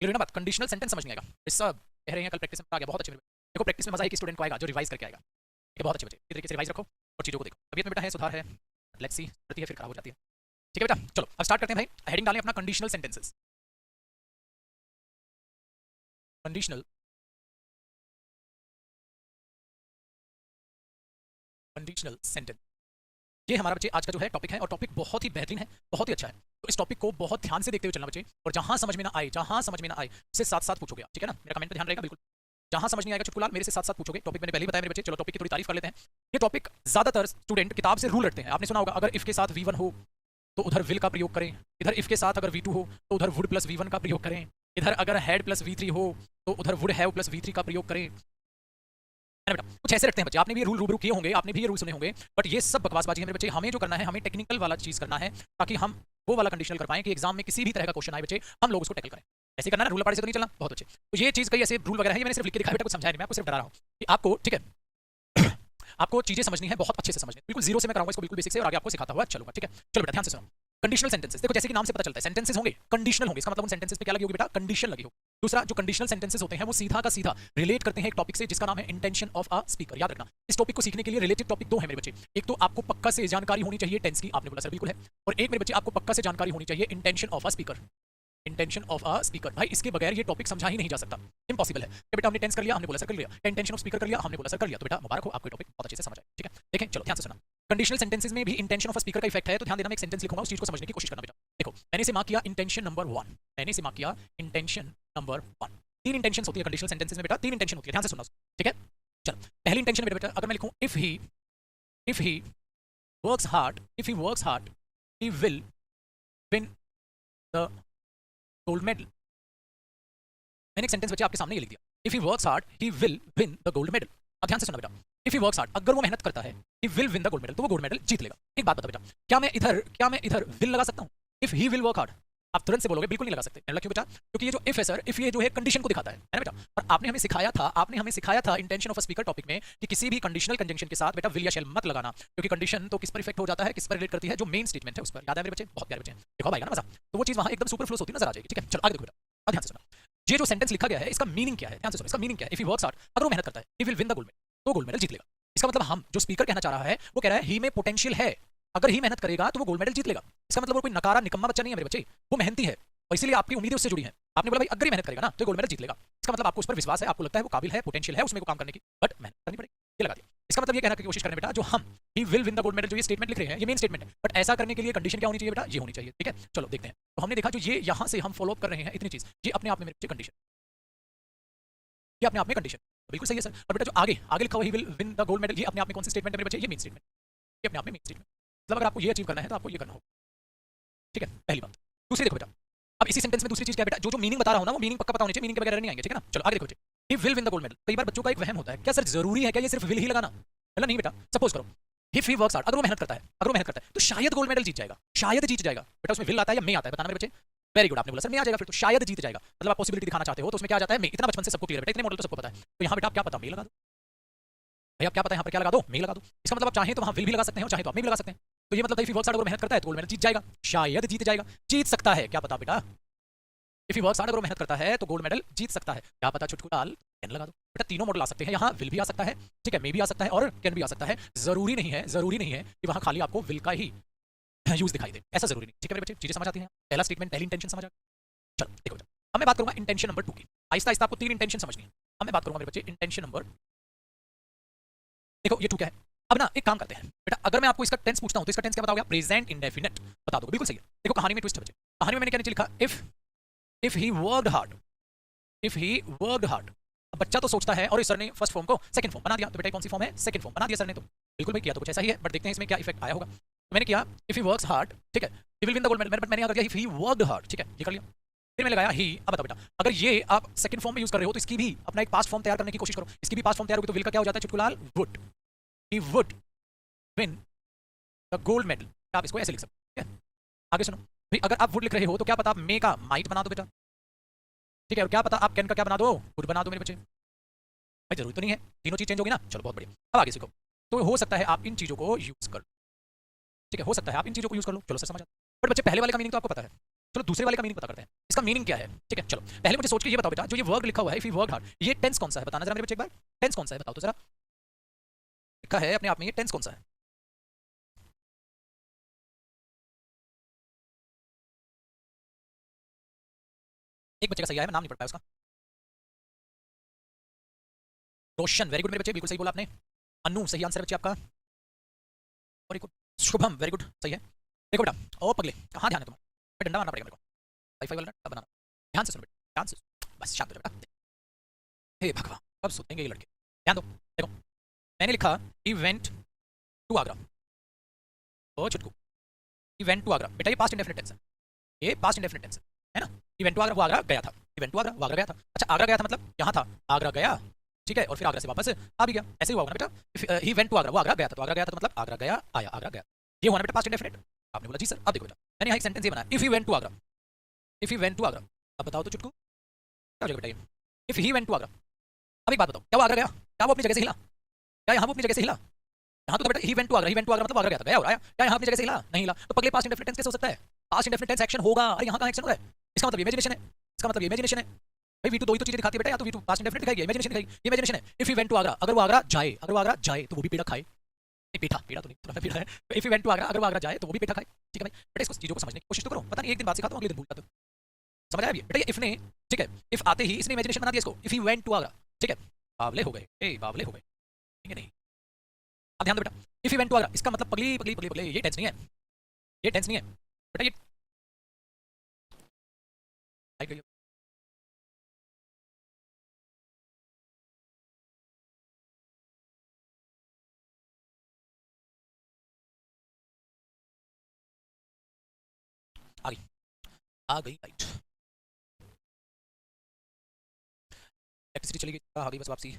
Clear ना बात? Conditional sentence समझ नहीं आएगा। इस सब कह रहे हैं कल प्रैक्टिस में आ गया, बहुत अच्छे। देखो प्रैक्टिस में मजा है कि स्टूडेंट को आएगा जो रिवाइज करके आएगा। ये बहुत अच्छे बच्चे, इस तरीके से रिवाइज रखो और चीज़ों को देखो। तबीयत में बेटा है, सुधार है, लेट्स सी, बढ़ती है फिर खराब हो जाती है। ठीक है बेटा, चलो अब स्टार्ट करते हैं भाई। हेडिंग डालें अपना conditional sentences. Conditional conditional sentence, ये हमारा बच्चे आज का जो है टॉपिक है, और टॉपिक बहुत ही बेहतरीन है, बहुत ही अच्छा है। तो इस टॉपिक को बहुत ध्यान से देखते हुए चलना बच्चे, और जहां समझ में ना आए, जहां समझ में ना आए से साथ साथ पूछोगे आप, ठीक है ना? मेरा कमेंट पे ध्यान रहेगा बिल्कुल। जहां समझ नहीं आएगा चुटकुलाल मेरे से साथ साथ पूछोगे। टॉपिक मैंने पहले ही बताया मेरे बच्चे, चलो टॉपिक की थोड़ी तारीफ कर लेते हैं। ये टॉपिक ज्यादातर स्टूडेंट किताब से रूल रटते हैं। आपने सुना होगा अगर इफ के साथ V1 हो तो उधर विल का प्रयोग करें, इधर इफ के साथ अगर V2 हो तो उधर वुड प्लस V1 का प्रयोग करें, इधर अगर हैड प्लस V3 हो तो उधर वुड हैव प्लस V3 का प्रयोग करें। है ना बेटा? कुछ ऐसे रखते हैं बच्चे, आपने भी ये रूल रूबरू किए होंगे, आपने भी ये रूल सुने होंगे, बट ये सब बकवासबाजी है मेरे बच्चे। हमें जो करना है, हमें टेक्निकल वाला चीज करना है, ताकि हम वो वाला कंडीशनल कर पाएं कि एग्जाम में किसी भी तरह का क्वेश्चन आए बच्चे, हम लोग उसको टैकल करें। ऐसे करना है, रूल पार्टी से तो नहीं चलना। बहुत अच्छे। तो ये चीज कई ऐसे रूल वगैरह है, ये मैंने सिर्फ लिख के दिखाया बेटा, कुछ समझाया नहीं, मैं आपको सिर्फ डरा रहा हूँ कि आपको, ठीक है, आपको चीजें समझनी है, बहुत अच्छे से समझनी है। बिल्कुल जीरो से मैं कराऊंगा इसको, बिल्कुल बेसिक से, और आगे आपको सिखाता हुआ चलूंगा। ठीक है, चलो बेटा ध्यान से सुनो। कंडीशनल सेंटेंसेस, देखो जैसे कि नाम से पता चलता है सेंटेंसेस होंगे, कंडीशनल होंगे, इसका मतलब उन सेंटेंसेस पे क्या लगी होगी बेटा? कंडीशन लगी होगी। दूसरा, जो कंडीशनल सेंटेंसेस होते हैं वो सीधा का सीधा रिलेट करते हैं एक टॉपिक से जिसका नाम है इंटेंशन ऑफ अ स्पीकर। याद रखना, इस टॉपिक को सीखने के लिए रिलेटेड टॉपिक दो है मेरे बच्चे। एक तो आपको पक्का से जानकारी होनी चाहिए टेंस की, आपने बोला सर बिल्कुल है, और एक मेरे बच्चे आपको पक्का से जानकारी होनी चाहिए intention of a speaker. Intention of a speaker, भाई इसके बगैर ये टॉपिक समझा ही नहीं जा सकता, इम्पॉसिबल है। कि बेटा हमने टेंस कर लिया, हमने बोला सर कर लिया, इंटेंशन ऑफ स्पीकर कर लिया, हमने बोला सर कर लिया, तो बेटा मुबारक हो, आपको टॉपिक बहुत अच्छे से समझ आए। ठीक है, देखें, चलो ध्यान से सुना। कंडीशनल सेंटेंसेस में भी इंटेंशन ऑफ अ स्पीकर का इफेक्ट है, तो ध्यान देना, मैं एक सेंटेंस लिखूंगा, उस चीज को समझने की कोशिश करना बेटा। देखो मैंने इसे मार्क किया इंटेंशन नंबर 1, मैंने इसे मार्क किया इंटेंशन नंबर 1। तीन इंटेंशन होती है कंडीशनल सेंटेंसेस में बेटा, तीन इंटेंशन होती है, ध्यान से सुनना। ठीक है, चलो पहली इंटेंशन में बेटा अगर मैं लिखूं if he works hard, if he works hard he will win the gold medal. मैंने एक सेंटेंस बच्चे आपके सामने ये लिख दिया, if he works hard he will win the gold medal. अब ध्यान से सुनना बेटा, इफ ही वर्क्स हार्ड, अगर वो मेहनत करता है, he will win the gold medal, तो वो गोल्ड मेडल जीत लेगा। एक बात बता बेटा, क्या मैं इधर विल लगा सकता हूं? If he will work hard, आप तुरंत से बोलोगे बिल्कुल नहीं लगा सकते। क्यों बेटा? क्योंकि ये जो इफ है सर, इफ ये जो है कंडीशन को दिखाता है ना बेटा। और आपने हमें सिखाया था intention of a speaker topic में कि किसी भी कंडीशनल कंजंक्शन के साथ बेटा विल या शैल मत लगाना, क्योंकि कंडीशन तो किस पर इफेक्ट हो जाता है, किस पर रिलेट करती है? जो मेन स्टेटमेंट है उस पर। याद है मेरे बच्चे? बहुत प्यारे बच्चे, देखो आएगा ना मजा, तो वो चीज वहां एकदम सुपर फ्लोस होती नजर आ जाएगी। ठीक है, चलो आगे देखो बेटा, अब ध्यान से सुना। ये जो सेंटेंस लिखा गया है इसका मीनिंग क्या है? ध्यान से सुनो, इसका मीनिंग क्या है? इफ ही वर्क्स हार्ड, अगर वो मेहनत करता है, he will win the gold medal, तो गोल्ड मेडल जीत लेगा। इसका मतलब हम जो स्पीकर कहना चाह रहा है वो कह रहा है ही में पोटेंशियल है, अगर ही मेहनत करेगा तो वो गोल्ड मेडल जीत लेगा। इसका मतलब वो कोई नकारा निकम्मा बच्चा नहीं है मेरे बच्चे, वो मेहनती है, और इसीलिए आपकी उम्मीदें उससे जुड़ी हैं। आपने बोला भाई अगर ही मेहनत करेगा ना तो गोल्ड मेडल जीत लेगा, इसका मतलब आपको उस पर विश्वास है, आपको लगता है वो काबिल है, पोटेंशियल है उसमें को काम करने की, बट मेहनत करनी पड़ेगी। ये लगा दिया। इसका मतलब ये कहने की कोशिश करें बेटा, जो हम he will win the gold medal जो ये स्टेटमेंट लिख रहे हैं, ये मेन स्टेटमेंट है, बट ऐसा करने के लिए कंडीशन क्या होनी चाहिए बेटा? ये होनी चाहिए। ठीक है, चलो देखते हैं। तो हमने देखा जो ये यहाँ से हम फॉलो अप कर रहे हैं इतनी चीज, ये अपने आप में मेरे कंडीशन, ये अपने आप में कंडीशन बिल्कुल सही है सर। और बेटा जो आगे आगे लिखा हुआ he will win the gold medal, ये अपने आप में कौन सी स्टेटमेंट है मेरे बच्चे? ये मेन स्टेटमेंट, ये अपने आप में मेन स्टेटमेंट। मतलब अगर आपको ये अचीव करना है तो आपको ये करना होगा। ठीक है, पहली बात। दूसरी देखो बेटा, अब इसी सेंटेंस में दूसरी चीज क्या है बेटा? जो मीनिंग बता रहा हूं ना वो मीनिंग पक्का पता होना चाहिए, मीनिंग के बगैर नहीं आएंगे। ठीक है ना, चलो आगे देखो बच्चे, he will win the gold medal. कई बार बच्चों का एक वहम होता है, क्या सर जरूरी है क्या ये सिर्फ विल ही लगाना? मतलब नहीं बेटा, सपोज करो इफ ही वर्क्स हार्ड, अगर वो मेहनत करता है तो शायद गोल्ड मेडल जीत जाएगा, शायद जीत जाएगा। बेटा उसमें विल आता है या मे आता है? बताना मेरे बच्चे। वेरी गुड, आपने बोला सर मे आ जाएगा, फिर तो शायद जीत जाएगा। मतलब आप पॉसिबिलिटी दिखाना चाहते हो तो उसमें क्या आ जाता है? मे। इतना बचपन से सबको क्लियर है बेटा, इतने मॉडल तो सबको पता है। तो यहाँ बेटा आप क्या पता? मे लगा दो भाई, आप क्या पता है यहाँ पर क्या लगा दो? मे लगा दो। इसका मतलब आप चाहें तो वहाँ विल भी लगा सकते हैं, चाहे तो आप मे भी लगा सकते हैं। तो ये मतलब इफ ही वर्क्स हार्ड, अगर मेहनत करता है तो गोल्ड मेडल जीत जाएगा, शायद जीत जाएगा, जीत सकता है, क्या पता बेटा? इफ ही वर्क्स हार्ड, अगर वो मेहनत करता है तो गोल्ड मेडल जीत सकता है, क्या पता? चुटकुलाल कैन लगा दो। बेटा तीनों मॉडल आ सकते हैं, यहाँ विल भी आ सकता है, ठीक है, मे भी आ सकता है और कैन भी आ सकता है। जरूरी नहीं है कि वहाँ खाली आपको विल का ही यूज दिखाई दे, ऐसा जरूरी नहीं। ठीक है मेरे बच्चे, चीजें समझ आती हैं। पहला स्टेटमेंट, पहली इंटेंशन समझ आ। चलो देखो बेटा, अब मैं बात करूंगा इंटेंशन नंबर 2 की। आहिस्ता आहिस्ता आपको तीन इंटेंशन समझनी है। अब मैं बात करूंगा मेरे बच्चे इंटेंशन नंबर, देखो ये 2 क्या है। अब ना एक काम करते हैं बेटा, अगर मैं आपको इसका टेंस पूछता हूं तो इसका टेंस क्या बताओगे? प्रेजेंट इंडेफिनिट बता दोगे, बिल्कुल सही है। देखो कहानी में ट्विस्ट है बच्चे, कहानी में मैंने क्या नीचे लिखा? If he worked hard, if he worked hard. अब बच्चा तो सोचता है, और इस सर ने फर्स्ट फॉर्म को सेकंड फॉर्म बना दिया, तो बेटा कौन सी फॉर्म है? सेकंड फॉर्म बना दिया सर ने। तो बिल्कुल भाई किया तो कुछ ऐसा ही है, बट देखते हैं इसमें क्या इफेक्ट आया होगा। तो मैंने किया इफ ही वर्क्स हार्ड, ठीक है, he will win the gold medal, but मैंने क्या कर दिया? इफ ही वर्कड हार्ड, ठीक है, ये कर लिया। फिर मैं लगाया ही। अब बताओ बेटा, अगर ये आप सेकंड फॉर्म में यूज कर रहे हो तो इसकी भी अपना एक पास्ट फॉर्म तैयार करने की कोशिश करो। इसकी भी पास्ट फॉर्म तैयार होगी तो विल का क्या हो जाता है? चुटकुलाल would, he would win the gold medal. आप इसको ऐसे लिख सकते हैं। आगे सुनो भाई, अगर आप वुड लिख रहे हो तो क्या पता आप मे का माइट बना दो बेटा, ठीक है, और क्या पता आप कैन का क्या बना दो? वुड बना दो मेरे बच्चे। भाई जरूरी तो नहीं है, तीनों चीज चेंज होगी ना। चलो बहुत बढ़िया, अब आगे सीखो। तो हो सकता है आप इन चीजों को यूज कर, ठीक है, हो सकता है आप इन चीजों को यूज कर लो। चलो सर समझ आता, बट बच्चे पहले वाले का मीनिंग तो आपको पता है। चलो दूसरे वाले का मीनिंग पता करते हैं, इसका मीनिंग क्या है। ठीक है, चलो पहले मुझे सोच के ये बताओ बेटा, जो ये वर्ब लिखा हुआ है इफ ही वर्कड हार्ड, ये टेंस कौन सा है बताना जरा मेरे बच्चे एक बार। टेंस कौन सा है बताओ तो जरा, लिखा है अपने आप में, ये टेंस कौन सा है। एक बच्चे का सही आया, मैं नाम नहीं पढ़ पाया उसका। रोशन, वेरी गुड मेरे बच्चे, बिल्कुल सही बोला आपने। अनु सही आंसर है बच्चे आपका। और एक शुभम, वेरी गुड सही है। देखो बेटा, ओ पगले कहाँ ध्यान है तुम्हारा, डंडा मारना पड़ेगा मेरे को, वाईफाई वाला डंडा बनाना। ध्यान से सुनो बेटा, ध्यान से बस, शांत हो बेटा। हे भगवान, कब सोतेंगे ये लड़के, ध्यान दो। देखो मैंने लिखा ही वेंट टू आगरा, ओ छुटकू, ही वेंट टू आगरा, बेटा ये पास्ट इंडेफिनिट टेंस है, ये पास्ट इंडेफिनिट टेंस है ना। ही वेंट टू आगरा, वो आगरा गया था, ही वेंट टू आगरा, वो आगरा गया था। अच्छा आगरा गया था मतलब यहाँ था, आगरा गया, ठीक है, और फिर आगरा से वापस आ भी गया, ऐसे ही हुआ ना बेटा। ही वेंट टू आगरा, वो आगरा गया था, तो आगरा गया था तो मतलब आगरा गया आया, आगरा गया, ये हुआ ना बेटा पास्ट इंडेफिनिट। आपने बोला जी सर। अब देखो बेटा, मैंने यहाँ एक सेंटेंस ये बनाया, if he went to Agra, if he went to Agra. अब बताओ तो चुटकू क्या हो जाएगा बेटा ये, if he went to Agra. अब एक बात बताओ, क्या वो आगरा गया, क्या वो अपनी जगह से हिला, क्या यहाँ वो अपनी जगह से हिला, यहाँ तो बेटा he went to Agra, he went to Agra मतलब आगरा गया था, गया और आया, क्या यहाँ अपनी जगह से हिला, नहीं हिला, तो पगले पास्ट इंडेफिनिट टेंस कैसे हो सकता है। पास्ट इंडेफिनिट टेंस एक्शन होगा, अरे यहाँ कहाँ एक्शन हो रहा है, इसका मतलब इमेजिनेशन है, इसका मतलब इमेजिनेशन है भाई। वी टू दो ही तो चीजें दिखाती है बेटा, या तो वी टू पास्ट इंडेफिनिट दिखाएगी, इमेजिनेशन दिखाएगी, ये इमेजिनेशन है। If he went to Agra, अगर वो आगरा जाए, अगर वो आगरा जाए तो वो भी पेड़ा खाए, नहीं पीठा, पीड़ा तो नहीं, थोड़ा पीड़ा है। If he went to Agra, अगर वो आगरा जाए तो वो भी पेठा खाए, ठीक है भाई। बेटा इसको चीजों को समझने की कोशिश तो करो, पता नहीं एक दिन बात सिखाता हूँ अगले दिन भूल जाते हो, समझ आया बेटा। ये इफ ने, ठीक है, इफ आते ही इसने इमेजिनेशन बना दिया इसको, if he went to Agra, ठीक है, बावले हो गए, ए बावले हो गए, ठीक है नहीं। अब ध्यान दो बेटा, if he went to Agra, इसका मतलब पगली पगली पगली पगली, ये टेंस नहीं है, ये टेंस नहीं है बेटा, ये आ गई, आ गई लाइट, इलेक्ट्रिसिटी चली गई, आ गई बस वापसी।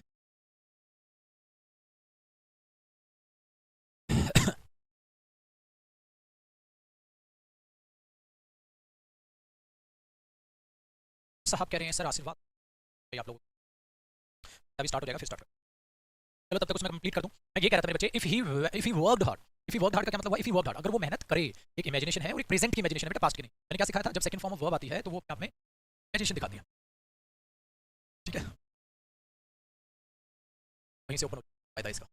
साहब कह रहे हैं सर आशीर्वाद भाई आप लोग, अभी स्टार्ट हो जाएगा फिर स्टार्ट। चलो तब तक उसमें कंप्लीट कर दूं। मैं ये कह रहा था मेरे बच्चे, if he worked hard, if he worked hard का क्या मतलब हुआ, इफ ही वर्कड हार्ड, अगर वो मेहनत करे, एक इमेजिनेशन है और एक प्रेजेंट की इमेजिनेशन है बेटा, पास्ट की नहीं। मैंने क्या सिखाया था, जब सेकंड फॉर्म ऑफ वर्ब आती है तो वो अपने आप में इमेजिनेशन दिखाती है, ठीक है, वहीं से ओपन हो फायदा इसका।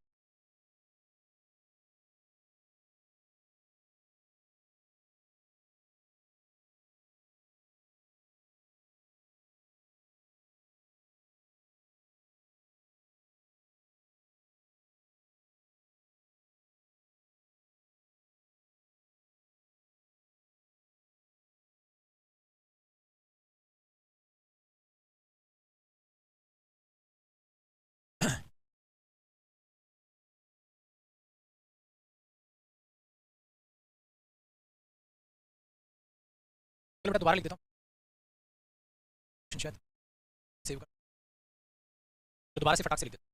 चलो बेटा दोबारा लिख देता हूँ, शायद सेव कर, तो दोबारा से फटाक से लिख देता हूँ,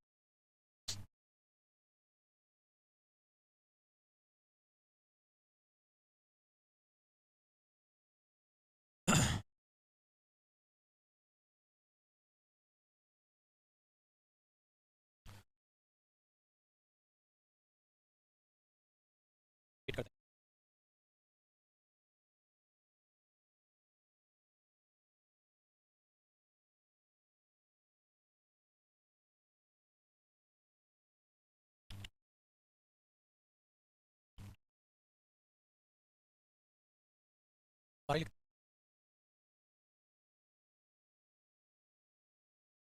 दोबारा लिख।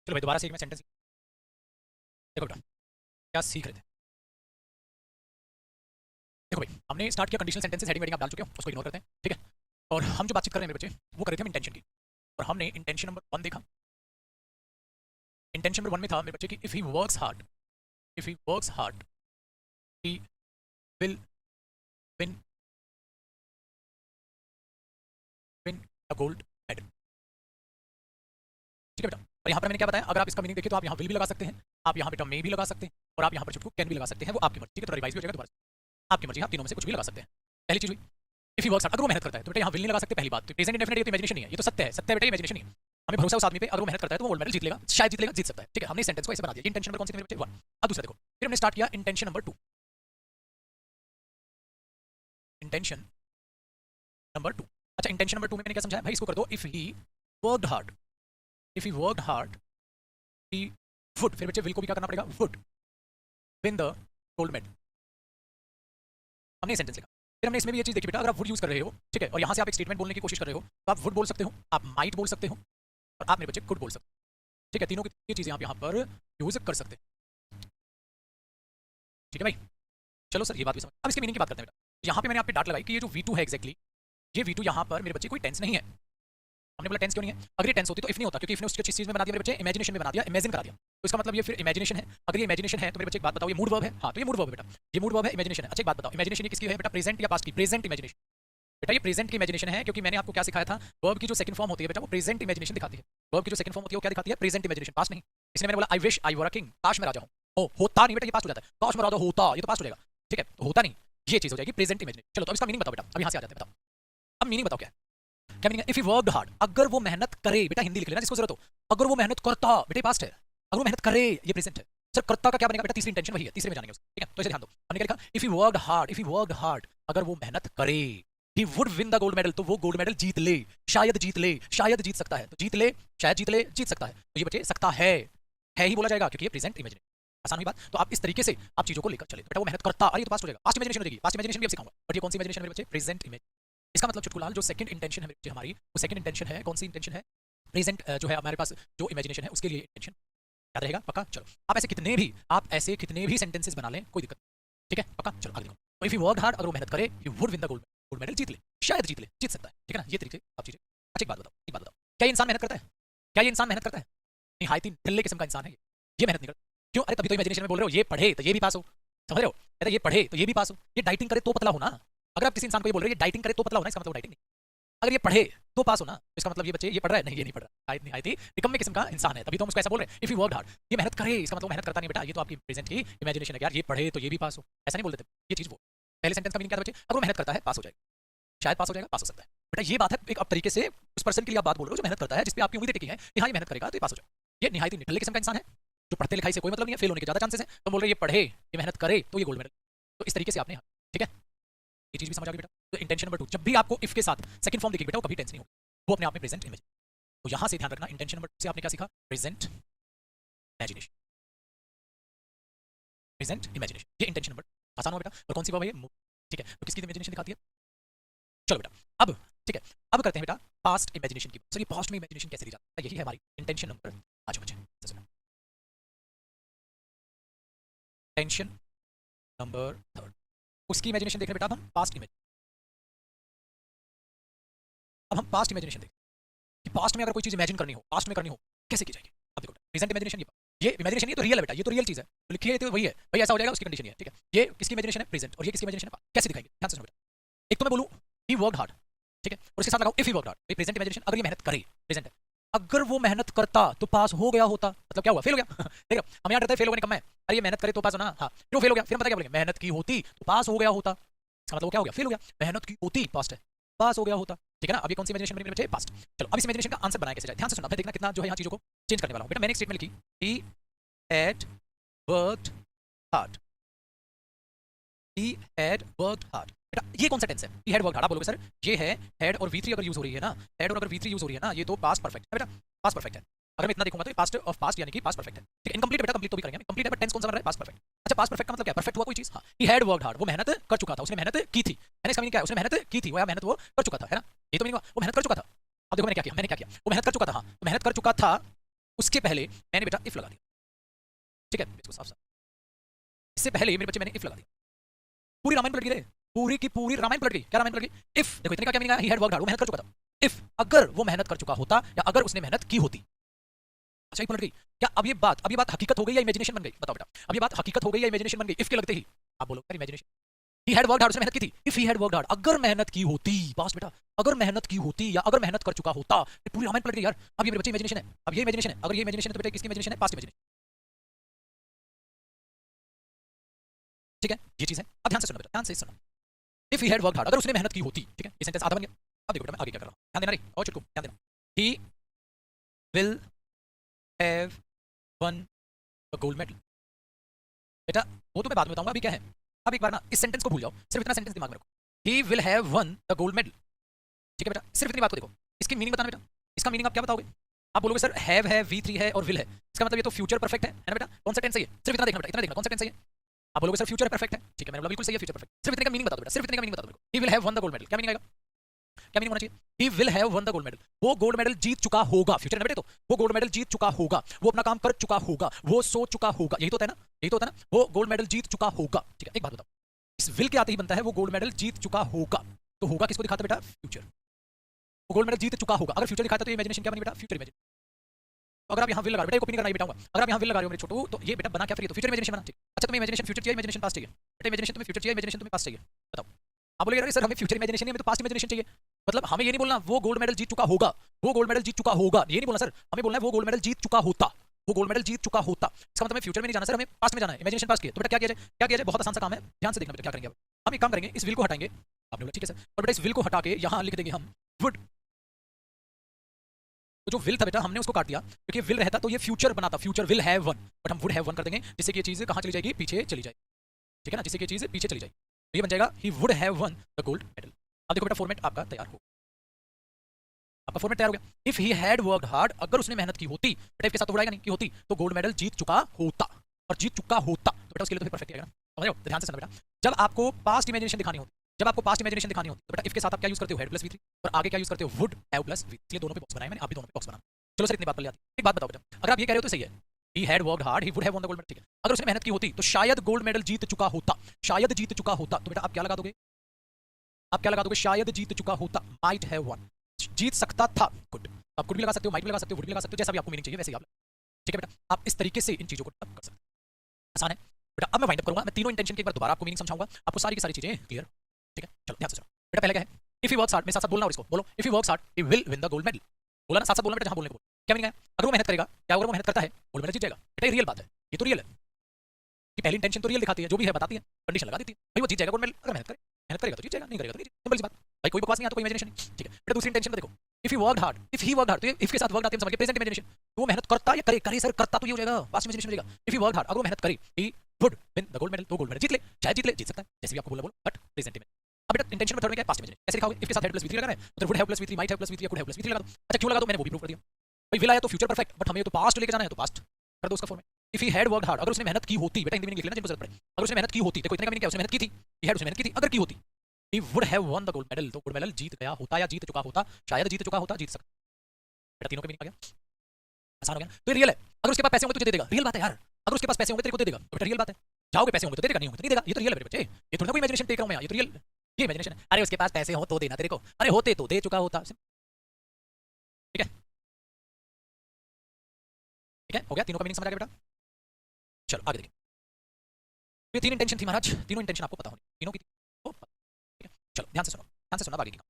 चलो भाई दोबारा से एक मैं सेंटेंस, देखो बेटा क्या सीख रहे थे। देखो भाई हमने स्टार्ट किया कंडीशनल सेंटेंसेस, हेडिंग वेडिंग आप डाल चुके हो, उसको इग्नोर करते हैं, ठीक है। और हम जो बातचीत कर रहे हैं मेरे बच्चे, वो कर रहे थे हम इंटेंशन की, और हमने इंटेंशन नंबर 1 देखा। इंटेंशन नंबर 1 में था मेरे बच्चे की, if he works hard, if he works hard he will win, win a gold medal, ठीक है बेटा। और यहाँ पर मैंने क्या बताया, अगर आप इसका मीनिंग देखिए तो आप यहाँ विल भी लगा सकते हैं, आप यहाँ बेटा मे भी लगा सकते हैं, और आप यहाँ पर चुटकू कैन भी लगा सकते हैं, वो आपकी मर्जी, ठीक है। तो रिवाइज भी हो जाएगा दोबारा, आपकी मर्जी, आप तीनों में से कुछ भी लगा सकते हैं। पहली चीज हुई इफ ही वर्क्स हार्ड, अगर वो मेहनत करता है तो बेटा यहाँ विल नहीं लगा सकते, पहली बात। तो प्रेजेंट इंडेफिनिट, ये तो इमेजिनेशन नहीं है, ये तो सत्य है, सत्य है बेटा, इमेजिनेशन नहीं है। हमें भरोसा उस आदमी पे, अगर वो मेहनत करता है तो वो गोल्ड मेडल जीत लेगा, शायद जीत लेगा, जीत सकता है, ठीक है। हमने सेंटेंस को ऐसे बना दिया, इंटेंशन नंबर कौन सी थी मेरे बच्चे, 1। अब दूसरा देखो, फिर हमने स्टार्ट किया इंटेंशन नंबर 2, इंटेंशन नंबर 2। अच्छा, इंटेंशन नंबर 2 में मैंने क्या समझाया भाई, इसको कर दो, if he worked hard, if he worked hard he would, फिर बच्चे विल को भी क्या करना पड़ेगा, would win the gold medal. हमने सेंटेंस लिखा, फिर हमने इसमें भी ये चीज देखी बेटा, अगर आप वुड यूज कर रहे हो, ठीक है, और यहां से आप एक स्टेटमेंट बोलने की कोशिश कर रहे हो, तो आप वुड बोल सकते हो, आप माइट बोल सकते हो, और आप मेरे बच्चे कुड बोल सकते हो, ठीक है, तीनों की ये चीजें आप यहाँ पर यूज कर सकते हैं, ठीक है भाई। चलो सर, ये बात भी समझ, अब इसके मीनिंग की बात करते हैं बेटा। यहाँ पे मैंने आप पे डांट लगाई कि ये जो V2 है एग्जैक्टली, ये V2 यहाँ पर मेरे बच्चे कोई टेंस नहीं है। हमने बोला टेंस क्यों नहीं है, अगर ये टेंस होती तो इफ नहीं होता, क्योंकि इफ ने उसको किस चीज में बना दिया मेरे बच्चे, इमेजिनेशन में बना दिया, इमेजिन करा दिया, तो इसका मतलब ये फिर इमेजिनेशन है। अगर ये इमेजिनेशन है तो मेरे बच्चे एक बात बताओ, ये मूड वर्ब है, हाँ तो ये मूड वर्ब है बेटा, ये मूड वर्ब है, इमेजिनेशन है। अच्छा एक बात बताओ, इमेजिनेशन किसकी है बेटा, प्रेजेंट या पास्ट की, प्रेजेंट इमेजिनेशन बेटा, ये प्रेजेंट की इमेजिनेशन है, क्योंकि मैंने आपको क्या सिखाया था, वर्ब की जो सेकंड फॉर्म होती है बेटा वो प्रेजेंट इमेजिनेशन दिखाती है, वर्ब की जो सेकंड फॉर्म होती है वो क्या दिखाती है, प्रेजेंट इमेजिनेशन, पास्ट नहीं। इसलिए मैंने बोला I wish I were a king, काश मैं राजा हूं, ओ होता नहीं बेटा, ये पास्ट हो जाता है, काश मैं राजा होता, ये तो पास्ट हो जाएगा, ठीक है, तो होता नहीं, ये चीज हो जाएगी प्रेजेंट इमेजिनेशन। चलो तो अब इसका मीनिंग बताओ बेटा, अब यहां से आ जाते हैं, बताओ अब मीनिंग बताओ क्या है, क्या मीनिंग है, इफ ही वर्कड हार्ड, अगर वो मेहनत करे, बेटा हिंदी लिख लेना जिसको जरूरत हो, अगर वो मेहनत करता, बेटा पास्ट है, अगर वो मेहनत करे, ये प्रेजेंट है। सर करता का क्या बनेगा बेटा, तीसरी इंटेंशन वही है, तीसरे में जानेंगे उसको, ठीक है, तो इसे ध्यान दो, हमने क्या लिखा, if he worked hard, if he worked hard, अगर वो मेहनत करे, he would win the gold medal, तो वो गोल्ड मेडल जीत ले, शायद जीत ले, शायद जीत सकता है, तो जीत ले, शायद जीत ले, जीत सकता है, तो ये बच्चे सकता है ही बोला जाएगा, क्योंकि ये प्रेजेंट इमेजिनेशन, आसान हुई बात। तो आप इस तरीके से आप चीजों को लेकर चले, बेटा वो मेहनत करता, अरे ये तो पास्ट हो जाएगा, पास्ट इमेजिनेशन हो जाएगी, पास्ट इमेजिनेशन भी अब सिखाऊंगा, बट ये कौन सी इमेजिनेशन मेरे बच्चे, प्रेजेंट इमेज। इसका मतलब चुटकुलाल जो सेकंड इंटेंशन है बच्चे हमारी, वो सेकंड इंटेंशन है, कौन सी इंटेंशन है, प्रेजेंट जो है हमारे पास जो इमेजिनेशन है उसके लिए इंटेंशन याद रहेगा पक्का। चलो आप ऐसे कितने भी सेंटेंसेस बना लें, कोई दिक्कत नहीं, ठीक है पक्का। चलो आगे देखो, तो इफ ही वर्क हार्ड, अगर वो मेहनत करे, he would win the gold medal, जीत ले, शायद जीत ले, जीत सकता है, ठीक है ना, ये तरीके आप चीजें। अच्छा एक बात बताओ, क्या ये इंसान मेहनत करता है, क्या ये इंसान मेहनत करता है, निहायती ढिल्ले किस्म का इंसान है ये मेहनत नहीं करता, क्यों, अरे तभी तो इमेजिनेशन में बोल रहे हो, ये पढ़े तो ये भी पास हो, समझ रहे हो, अरे ये पढ़े तो ये भी पास हो, ये डाइटिंग करे तो पतला हो ना, अगर आप किसी इंसान को ये बोल रहे हो ये डाइटिंग करे तो पतला होना, इसका मतलब डाइटिंग नहीं, अगर ये पढ़े तो पास होना, इसका मतलब ये बच्चे ये पढ़ रहा है, नहीं ये नहीं पढ़ रहा, निहायती निकम्मे किस्म का इंसान है, तभी तो हम उसको ऐसा बोल रहे हैं, इफ यू वर्क हार्ड, ये मेहनत करे, इसका मतलब मेहनत करता नहीं बेटा, ये तो आपकी प्रेजेंट की इमेजिनेशन है यार, ये पढ़े तो ये भी पास हो, ऐसा नहीं बोल देते, ये चीज वो पहले सेंटेंस का मीनिंग क्या था बच्चे, अगर वो मेहनत करता है पास हो जाएगा, शायद पास हो जाएगा, पास हो सकता है बेटा, ये बात है एक अब तरीके से उस पर्सन के लिए आप बात बोल रहे हो जो मेहनत करता है, जिस पे आपकी उम्मीदें टिकी है कि हाँ ये मेहनत करेगा तो ये पास हो जाएगा, ये निहायती निठल्ले किस्म का इंसान है, जो पढ़ते लिखाई से कोई मतलब नहीं है, फेल होने के ज्यादा चांसेस है, तो बोल रहे ये पढ़े, ये मेहनत करे तो ये गोल्ड मेडल, तो इस तरीके से आपने, ठीक है, ये चीज भी समझ आ गई बेटा। तो इंटेंशन नंबर 2, जब भी आपको इफ के साथ सेकंड फॉर्म दिखेगी बेटा, वो कभी टेंस नहीं होगी, वो अपने आप में प्रेजेंट इमेज, तो यहां से ध्यान रखना, इंटेंशन नंबर 2 से आपने क्या सीखा, प्रेजेंट इमेजिनेशन, प्रेजेंट इमेजिनेशन, ये इंटेंशन नंबर, आसान हुआ बेटा। और कौन सी बात है, ठीक है, तो किसकी इमेजिनेशन दिखाती है, चलो बेटा अब ठीक है, अब करते हैं बेटा पास्ट इमेजिनेशन की। सर ये पास्ट में इमेजिनेशन कैसे दी जाती है, यही है हमारी इंटेंशन नंबर, आज बच्चे टेंशन नंबर 3, उसकी इमेजिनेशन देख रहे बेटा, अब हम पास्ट इमेज, अब हम पास्ट इमेजिनेशन देखें कि पास्ट में अगर कोई चीज इमेजिन करनी हो, पास्ट में करनी हो, कैसे की जाएगी। अब देखो प्रेजेंट इमेजिनेशन, ये इमेजिनेशन, ये तो रियल है बेटा, ये तो रियल चीज है, तो लिखिए तो वही है भाई, ऐसा हो जाएगा, उसकी कंडीशन है, ठीक है, ये किसकी इमेजिनेशन है, प्रेजेंट, और ये किसकी इमेजिनेशन है, कैसे दिखाएंगे, ध्यान से सुनो बेटा। एक तो मैं बोलूं ही वर्कड हार्ड, ठीक है, और उसके साथ लगाओ इफ ही वर्कड हार्ड, ये प्रेजेंट इमेजिनेशन, अगर ये मेहनत करे, प्रेजेंट है, अगर वो मेहनत करता तो पास हो गया होता, मतलब क्या हुआ, फेल हो गया ठीक है, हम यहाँ डरते हैं फेल होने कम है, अरे ये मेहनत करे तो पास होना, हाँ फिर वो फेल हो गया, फिर पता क्या बोलेंगे, मेहनत की होती तो पास हो गया होता, इसका मतलब क्या हो गया, फेल हो गया, मेहनत की होती पास्ट है, पास हो गया होता, ठीक है ना। अब ये कौन सी इमेजिनेशन बनी बच्चे, पास्ट। चलो अब इस इमेजिनेशन का आंसर बनाया कैसे जाए, ध्यान से सुनना, फिर देखना कितना जो है यहाँ चीजों को चेंज करने वाला हूं बेटा। मैंने एक स्टेटमेंट लिखी, he had worked hard, he had worked hard, बेटा ये कौन सा टेंस है, ही हैड वर्कड हार्ड, आप बोलोगे सर ये है हैड और V3 अगर यूज हो रही है ना, हैड और अगर V3 यूज हो रही है ना, ये तो पास्ट परफेक्ट है बेटा, पास्ट परफेक्ट है, अगर मैं इतना देखूंगा तो ये पास्ट ऑफ पास्ट यानी कि पास्ट परफेक्ट है, ठीक है, इनकम्प्लीट बेटा कंप्लीट तो भी करेंगे, कंप्लीट है बट टेंस कौन सा बन रहा है, पास्ट परफेक्ट। अच्छा पास्ट परफेक्ट का मतलब क्या, परफेक्ट हुआ कोई चीज, हाँ ही हैड वर्कड हार्ड, वो मेहनत कर चुका था, उसने मेहनत की थी, मैंने इसका मीनिंग क्या है, उसने मेहनत की थी, वो मेहनत वो कर चुका था, है ना, ये तो मीनिंग हुआ, वो मेहनत कर चुका था। अब देखो मैंने क्या किया, मैंने क्या किया, वो मेहनत कर चुका था, हाँ तो मेहनत कर चुका था, उसके पहले मैंने बेटा इफ लगा दिया, ठीक है, इसको साफ साफ, इससे पहले मेरे बच्चे मैंने इफ लगा दिया, पूरी रामायण पलट गई रे, पूरी की पूरी रामायण पलट गई, क्या रामायण पलट गई, इफ देखो इतने का क्या मीनिंग है, ही हैड वर्कड हार्ड, वो मेहनत कर चुका था, इफ अगर वो मेहनत कर चुका होता या अगर उसने मेहनत की होती, अच्छा ही पलट गई क्या, अब ये बात हकीकत हो गई या इमेजिनेशन बन गई, बताओ बेटा, अब ये बात हकीकत हो गई या इमेजिनेशन बन गई, इफ के लगते ही आप बोलो यार imagination, he had worked hard, उसने मेहनत की थी, if he had worked hard, अगर मेहनत की होती, पास्ट बेटा, अगर मेहनत की होती या अगर मेहनत कर चुका होता, पूरी रामायण पलट गई यार। अब ये मेरे बच्चे इमेजिनेशन है, अब ये इमेजिनेशन है, अगर ये इमेजिनेशन है तो बेटा किसकी इमेजिनेशन है, पास्ट इमेजिनेशन, ठीक है, ये चीज है। अब ध्यान से सुनो बेटा, ध्यान से सुनो, if he had worked hard, अगर उसने मेहनत की होती, ठीक है, ये सेंटेंस आधा बन गया। अब देखो बेटा मैं आगे क्या कर रहा हूं, ध्यान देना रे, और चुटकू ध्यान देना, he will have one the gold medal, बेटा वो तो मैं बाद में बताऊंगा, अभी क्या है, अब एक बार ना इस सेंटेंस को भूल जाओ, सिर्फ इतना सेंटेंस दिमाग में रखो, he will have one the gold medal, ठीक है बेटा, सिर्फ इतनी बात को देखो, इसकी मीनिंग बताना बेटा, इसका मीनिंग आप क्या बताओगे? आप बोलोगे सर हैव है, V3 है और विल है, इसका मतलब ये तो फ्यूचर परफेक्ट है ना बेटा? कौन सा टेंस सही है? सिर्फ इतना देखना बेटा, इतना देखना कौन सा टेंस सही है। आप बोलोगे सर फ्यूचर परफेक्ट है, ठीक है, मैंने बोला बिल्कुल सही है फ्यूचर परफेक्ट। सिर्फ इतने का मीनिंग बता दो बेटा, सिर्फ इतने का मीनिंग बता दो मेरे को। He will have one the gold medal, क्या मीनिंग आएगा? क्या मीनिंग होना चाहिए? He will have one the gold medal, वो गोल्ड मेडल जीत चुका होगा, फ्यूचर है बेटे, तो वो गोल्ड मेडल जीत चुका होगा, वो अपना काम कर चुका होगा, वो सो चुका होगा, यही तो होता है ना, यही तो होता है ना, वो गोल्ड मेडल जीत चुका होगा। ठीक है, एक बात बताओ, इस विल के आते ही बनता है वो गोल्ड मेडल जीत चुका होगा, तो होगा किसको दिखाता है बेटा? फ्यूचर। वो गोल्ड मेडल जीत चुका होगा, अगर फ्यूचर दिखाता है तो इमेजिनेशन क्या बनी बेटा? Future imagination. अगर आप यहाँ विल लगा रहे हो बेटा, कॉपी नहीं करना, ये बेटा अगर आप यहाँ विल लगा रहे हो मेरे छोटू, तो ये बेटा बना क्या? फिर तो फ्यूचर इमेजिनेशन बना। ठीक, अच्छा तुम्हें इमेजिनेशन फ्यूचर चाहिए, इमेजिनेशन पास्ट चाहिए बेटा? इमेजिनेशन तुम्हें फ्यूचर चाहिए, इमेजिनेशन तुम्हें पास्ट चाहिए, बताओ। आप बोलेंगे सर हमें फ्यूचर इमेजिनेशन नहीं, हमें तो पास्ट इमेजिनेशन चाहिए। मतलब हमें ये नहीं बोलना वो गोल्ड मेडल जीत चुका होगा, वो गोल्ड मेडल जीत चुका होगा, ये नहीं बोलना सर, हमें बोलना है वो गोल्ड मेडल जीत चुका होता, वो गोल्ड मेडल जीत चुका होता। इसका मतलब हमें फ्यूचर में नहीं जाना सर, हमें पास्ट में जाना है, इमेजिनेशन पास्ट किया। तो बेटा क्या किया जाए, क्या किया जाए? बहुत आसान सा काम है, ध्यान से देखना बेटा क्या करेंगे। हम एक काम करेंगे, इस विल को हटाएंगे, आपने बोला ठीक है सर, और बेटा इस विल को हटा के यहाँ लिख देंगे हम वुड। तो जो विल था बेटा हमने उसको काट दिया, क्योंकि विल रहता तो ये फ्यूचर बनाता, future will have one, but हम वुड हैव वन कर देंगे, जिससे कि ये चीज़ कहाँ चली जाएगी? पीछे चली जाएगी, ठीक है ना, जिससे कि ये चीज़ पीछे चली जाएगी। तो ये बन जाएगा he would have one the gold medal. अब देखो बेटा फॉर्मेट आपका तैयार हो, आपका फॉर्मेट तैयार हो गया। If he had worked hard, अगर उसने मेहनत की होती, बेटा इसके साथ तो उड़ाएगा नहीं की होती, तो गोल्ड मेडल जीत चुका होता, और जीत चुका होता तो बेटा उसके लिए तो परफेक्ट आएगा ना, समझ रहे हो? तो ध्यान से सुनना बेटा, जब आपको पास्ट इमेजिनेशन दिखानी होती, जब आपको पास्ट इमेजिनेशन दिखानी होती तो बेटा इफ के साथ आप क्या यूज करते हो? हैड प्लस V3, और आगे क्या यूज करते हो? Would have plus V3। इसलिए दोनों पे बॉक्स बनाए मैंने, आप भी दोनों पे बॉक्स बना। चलो सर इतनी बात कर लिया, एक बात बताओ बेटा, अगर आप ये कह रहे हो तो सही है, he had worked hard, he would have one the gold medal, ठीक है, अगर उसने मेहनत की होती तो शायद गोल्ड मेडल जीत चुका होता, शायद जीत चुका होता, तो बेटा आप क्या लगा दोगे? आप क्या लगा दोगे? शायद जीत चुका होता, माइट हैव वन, जीत सकता था, गुड। आप कुड भी लगा सकते हो, माइट भी लगा सकते हो, वुड भी लगा सकते हो, जैसा भी आपको मीनिंग चाहिए वैसे ही आप, ठीक है बेटा, आप इस तरीके से इन चीजों को कर सकते हैं, आसान है बेटा। अब मैं वाइंड अप करूंगा, मैं तीनों इंटेंशन के एक बार दोबारा आपको मीनिंग समझाऊंगा, आपको सारी की सारी चीजें क्लियर, ठीक है? चलो ध्यान से सुनो बेटा, पहले क्या है? इफ ही वर्क्स हार्ड, मेरे साथ साथ बोलना, और इसको बोलो, if he works hard he will win the gold medal. बोला ना, साथ साथ बोलना बेटा, जहां बोलने को बोलो। क्या मीनिंग है? अगर वो मेहनत करेगा, क्या अगर वो मेहनत करता है, गोल्ड मेडल जीत जाएगा बेटा, ये रियल बात है, ये तो रियल है कि पहली इंटेंशन तो रियल दिखाती है, जो भी है बताती है, कंडीशन लगा देती है, भाई वो जीत जाएगा गोल्ड मेडल, अगर मेहनत करेगा तो जीत जाएगा, नहीं करेगा तो नहीं, सिंपल सी बात भाई, कोई बकवास नहीं, आता कोई इमेजिनेशन नहीं, ठीक है बेटा। दूसरी इंटेंशन को देखो, if he worked hard, if he worked hard, तो इफ के साथ वर्कड आती है, समझ गए, प्रेजेंट इमेजिनेशन, तो वो मेहनत करता या करे, करे सर करता तो ये हो जाएगा, पास्ट इमेजिनेशन हो जाएगा। इफ ही वर्कड हार्ड, अगर वो मेहनत करे, he would win the gold medal, तो गोल्ड मेडल जीत ले, चाहे जीत ले, जीत सकता है, जैसे भी आपको बोला बोलो, बट प्रेजेंट में। अब बेटा इंटेंशन में थर्ड में क्या है? Past imagination. कैसे लिखाओगे? इफ के साथ हैड प्लस V3 लगाना है, उधर would have plus V3, might have plus V3 या कुड हैव प्लस V3 लगा दो। अच्छा क्यों लगा दो? मैंने वो भी प्रूव कर दिया भाई, विल आया तो फ्यूचर परफेक्ट, बट हमें तो पास्ट लेके जाना है, तो पास्ट कर दो उसका format. If he had worked hard, अगर उसने मेहनत की होती, बेटा हिंदी में लिख लेना जिनको जरूरत पड़े, अगर उसने मेहनत की होती, देखो इतने का मीनिंग क्या है? उसने मेहनत की थी, ही हैड, उसने मेहनत की थी, अगर की होती, he would have one the gold medal, तो गोल्ड मेडल जीत गया होता या जीत चुका होता, शायद जीत चुका होता, जीत सकता। बेटा तीनों का मीनिंग आ गया, आसान हो गया। तो ये रियल है, अगर उसके पास पैसे होंगे तुझे दे देगा, रियल बात है यार, अगर उसके पास पैसे होंगे तेरे को दे देगा, तो बेटा रियल बात है। जाओगे पैसे होंगे तो दे देगा, नहीं होंगे तो नहीं देगा, ये तो रियल है मेरे बच्चे, ये थोड़ा कोई इमेजिनेशन देख रहा हूं मैं, ये तो रियल, ये इमेजिनेशन है। अरे उसके पास पैसे हो तो देना तेरे को, अरे होते तो दे चुका होता, ठीक है, ठीक है, हो गया, तीनों का मीनिंग समझ आ गया बेटा। चलो आगे देखिए, ये तीन इंटेंशन थी महाराज, तीनों इंटेंशन आपको पता होनी, तीनों की थी, ठीक है। चलो ध्यान से सुनो, ध्यान से सुनो आगे की काम।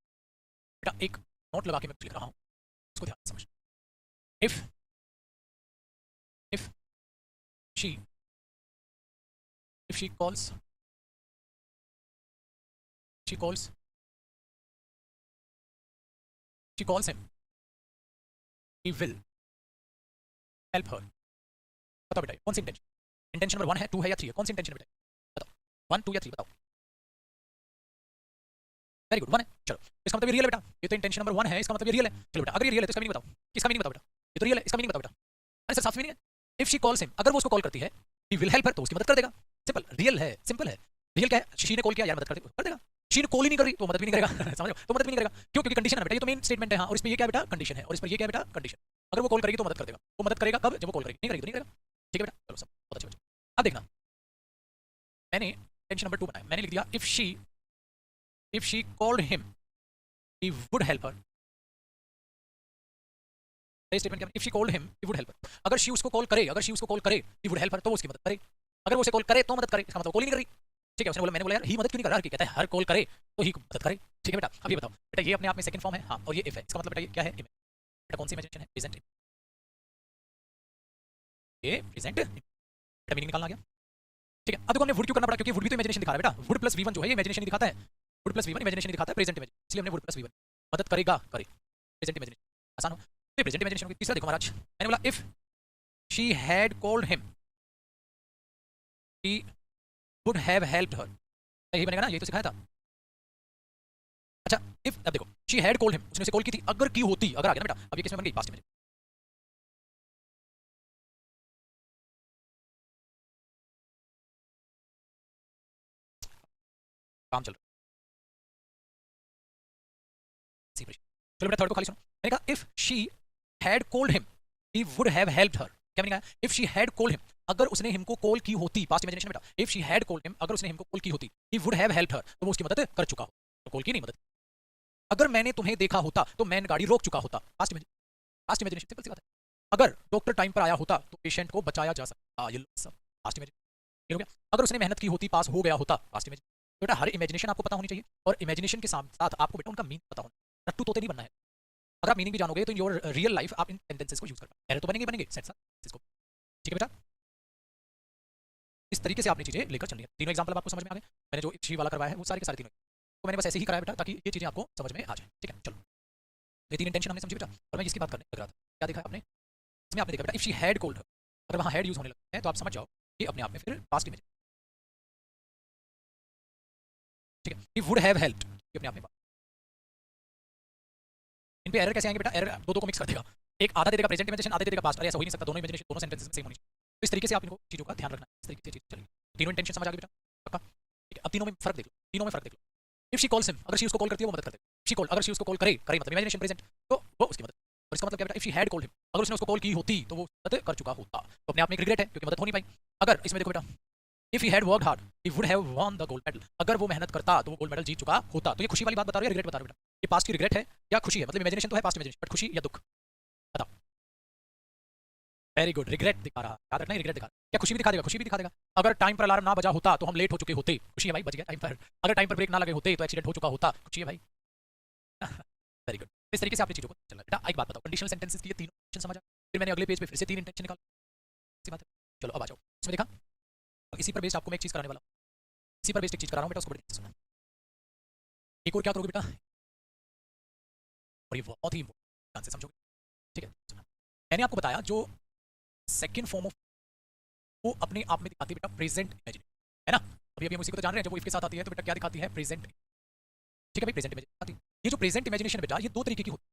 बेटा एक नोट लगा के मैं लिख रहा हूँ, उसको ध्यान से समझ। If she if she calls she calls she calls him, he will help her। बताओ बेटा कौन सी इंटेंशन? इंटेंशन नंबर 1 है, 2 है या 3 है? कौन सी इंटेंशन है बेटा? बताओ 1 2 या 3 बताओ। वेरी गुड 1 है, चलो इसका मतलब ये रियल है बेटा, ये तो इंटेंशन नंबर 1 है, इसका मतलब ये रियल है। चलो बेटा अगर ये रियल है तो इसका मीनिंग बताओ, इसका मीनिंग बताओ बेटा, ये तो रियल है, इसका मीनिंग बताओ बेटा। अरे सर साफ मीनिंग है, इफ शी कॉल्स हिम, अगर वो उसको कॉल करती है, ही विल हेल्प हर, तो उसकी मदद कर देगा, सिंपल, रियल है, सिंपल है, रियल क्या है? शी ने कॉल किया यार, मदद कर देगा, शी ने कॉल ही नहीं कर रही तो मदद भी नहीं करेगा समझ लो, तो मदद भी नहीं करेगा, क्यों? क्योंकि कंडीशन है बेटा, ये तो मेन स्टेटमेंट है, हाँ, और इस पे ये क्या बेटा? कंडीशन है, और इस पर ये क्या बेटा? कंडीशन। अगर वो कॉल करेगी तो मदद कर देगा, वो मदद करेगा कब? जब वो कॉल करेगी, नहीं करेगी तो नहीं करेगा, ठीक है बेटा, चलो सब बहुत अच्छे बच्चे। अब देखना, मैंने टेंशन नंबर 2 बनाया, मैंने लिख दिया if she called him he would help her। Statement क्या? If she called him he would help her, अगर शी उसको कॉल करे, अगर शी उसको कॉल करे he would help her, तो वो उसकी मदद करे, अगर वो उसे कॉल करे तो मदद करे, इसका मतलब कॉल ही नहीं कर रही, ठीक है। उसने बोला, मैंने बोला यार ही मदद क्यों नहीं कर रहा, कहता है हर कॉल करे तो ही मदद करे, ठीक है बेटा। अब ये बताओ बेटा, ये अपने आप में सेकंड फॉर्म है, हाँ, और ये इफ है, इसका मतलब बेटा ये क्या है? बेटा कौन सी इमेजिनेशन है? प्रेजेंट, ये प्रेजेंट बेटा, मीनिंग निकालना आ गया, ठीक है। अब देखो हमने वुड क्यों करना पड़ा, क्योंकि वुड भी तो इमेजिनेशन दिखा रहा है बेटा, वुड प्लस V1 जो है ये इमेजिनेशन दिखाता है, वुड प्लस V1 इमेजिनेशन दिखाता है, प्रेजेंट इमेजिनेशन, इसलिए हमने वुड प्लस V1, मदद करेगा करे, प्रेजेंट इमेजिनेशन, आसान हो। तो प्रेजेंट इमेजिनेशन की तीसरा देखो महाराज, मैंने बोला if she had called him he would have helped हर, यही बनेगा ना, यही तो सिखाया था, अच्छा, इफ अब देखो शी हैड कॉल्ड हिम, उसने उसे कॉल की थी, अगर की होती, अगर आ गया ना बेटा, अब ये किस में बन गई, पास्ट में। काम चल रहा है, चलो बेटा थर्ड को खाली सुनो। मैंने कहा if she had called him he would have helped हर। क्या मैंने कहा, if she had called him, अगर उसने हिमको कॉल की होती, पास्ट इमेजिनेशन बेटा, if she had called him, अगर उसने हिमको कॉल की होती, ही वुड हैव हेल्प्ड हर, तो वो उसकी मदद कर चुका हो, तो कॉल की नहीं मदद। अगर मैंने तुम्हें देखा होता तो मैं गाड़ी रोक चुका होता, past imagination, past imagination, simple सी बात है। अगर डॉक्टर टाइम पर आया होता तो पेशेंट को बचाया जा सकता, ये लो सब पास्ट इमेजिनेशन, हो गया। अगर उसने मेहनत की होती, पास हो गया होता, पास्ट इमेजिनेशन। बेटा हर इमेजिनेशन आपको पता होनी चाहिए, और इमेजिनेशन के साथ साथ आपको बेटा उनका मीन पता होना, रट्टू तोते नहीं बनना है। अगर आप मीनिंग भी जानोगे तो योर रियल लाइफ आप इन सेंटेंसेस को यूज कर पाओगे, एरर तो बनेंगे बनेंगे सेट इसको, ठीक है बेटा। इस तरीके से आपने चीजें लेकर चलनी है। तीनों एग्जांपल आपको समझ में आ गए, मैंने जो शी वाला करवाया है वो सारे के सारे तीनों, तो मैंने बस ऐसे ही कराया बेटा ताकि ये चीजें आपको समझ में आ जाए, ठीक है। चलो ये तीन इंटेंशन हमने समझी बेटा, और मैं इसकी बात करने लग रहा था, क्या देखा आपने इसमें, आपने देखा बेटा इफ शी हैड कॉल्ड, अगर वहां हैड यूज होने लगता है तो आप समझ जाओ कि अपने आप में फिर पास्ट इमेज, ठीक है। ही वुड हैव हेल्प्ड, ये अपने आप में, इन पे एरर कैसे आएंगे बेटा, एरर दो को मिक्स कर देगा, एक आधा दे देगा प्रेजेंट इमेजिनेशन, आधा दे देगा पास्ट, अरे ऐसा हो ही नहीं सकता, दोनों इमेजिनेशन दोनों सेंटेंसेस में सेम होनी चाहिए। तो इस तरीके से आप इनको चीजों का ध्यान रखना है, इस तरीके से चीज चलेगी। तीनों इंटेंशन समझ आ गए बेटा, पक्का, ठीक है। अब तीनों में फर्क देख लो, तीनों में फर्क देख लो। इफ शी कॉल्स हिम, अगर शी उसको कॉल करती है वो मदद कर देगा, शी कॉल, अगर शी उसको कॉल करे करे मतलब इमेजिनेशन प्रेजेंट, तो वो उसकी मदद। और इसका मतलब क्या बेटा, if she had called him, अगर उसने उसको कॉल की होती तो वो मदद कर चुका होता, तो अपने आप में एक रिग्रेट है क्योंकि मदद हो नहीं पाई। अगर इसमें देखो बेटा, if he had worked hard he would have won the gold medal, अगर वो मेहनत करता तो वो गोल्ड मेडल जीत चुका होता। तो ये खुशी वाली बात बता रहा है या रिग्रेट बता रहा है बेटा, ये पास्ट की रिग्रेट है या खुशी है, मतलब इमेजिनेशन तो है पास्ट इमेजिनेशन, बट खुशी या दुख, बताओ। वेरी गुड, रिग्रेट दिखा रहा, याद रखना रिग्रेट दिखा रहा। क्या खुशी भी दिखा देगा, खुशी भी दिखा देगा। अगर टाइम पर अलार्म ना बजा होता तो हम लेट हो चुके होते, खुशी है भाई, बच गया टाइम पर। अगर टाइम पर ब्रेक ना लगे होते तो एक्सीडेंट हो चुका होता, खुशी है भाई। वेरी गुड, इस तरीके से आपने चीजों को चलना है बेटा। एक बात बताओ, कंडीशनल सेंटेंसेस की ये तीनों इंटेंशन समझा, फिर मैंने अगले पेज पे फिर से तीन इंटेंशन निकाल, सी बात है। चलो अब आ जाओ, इसमें देखा, इसी पर बेस्ड आपको मैं एक चीज कराने वाला हूं, इसी पर बेस्ड एक चीज करा रहा हूं बेटा, उसको बड़ी ध्यान से सुनना। एक और क्या करोगे बेटा, और ये बहुत ही ध्यान से समझोगे, ठीक है। सुनना, मैंने आपको बताया जो सेकंड फॉर्म ऑफ, वो अपने आप में दिखाती है बेटा प्रेजेंट इमेजिनेशन, है ना। अभी अभी हम उसी को तो जान रहे हैं, जब वो इफ के साथ आती है तो बेटा क्या दिखाती है, प्रेजेंट, ठीक है भाई, प्रेजेंट इमेजिनेशन आती है। ये जो प्रेजेंट इमेजिनेशन बेटा ये दो तरीके की होती है,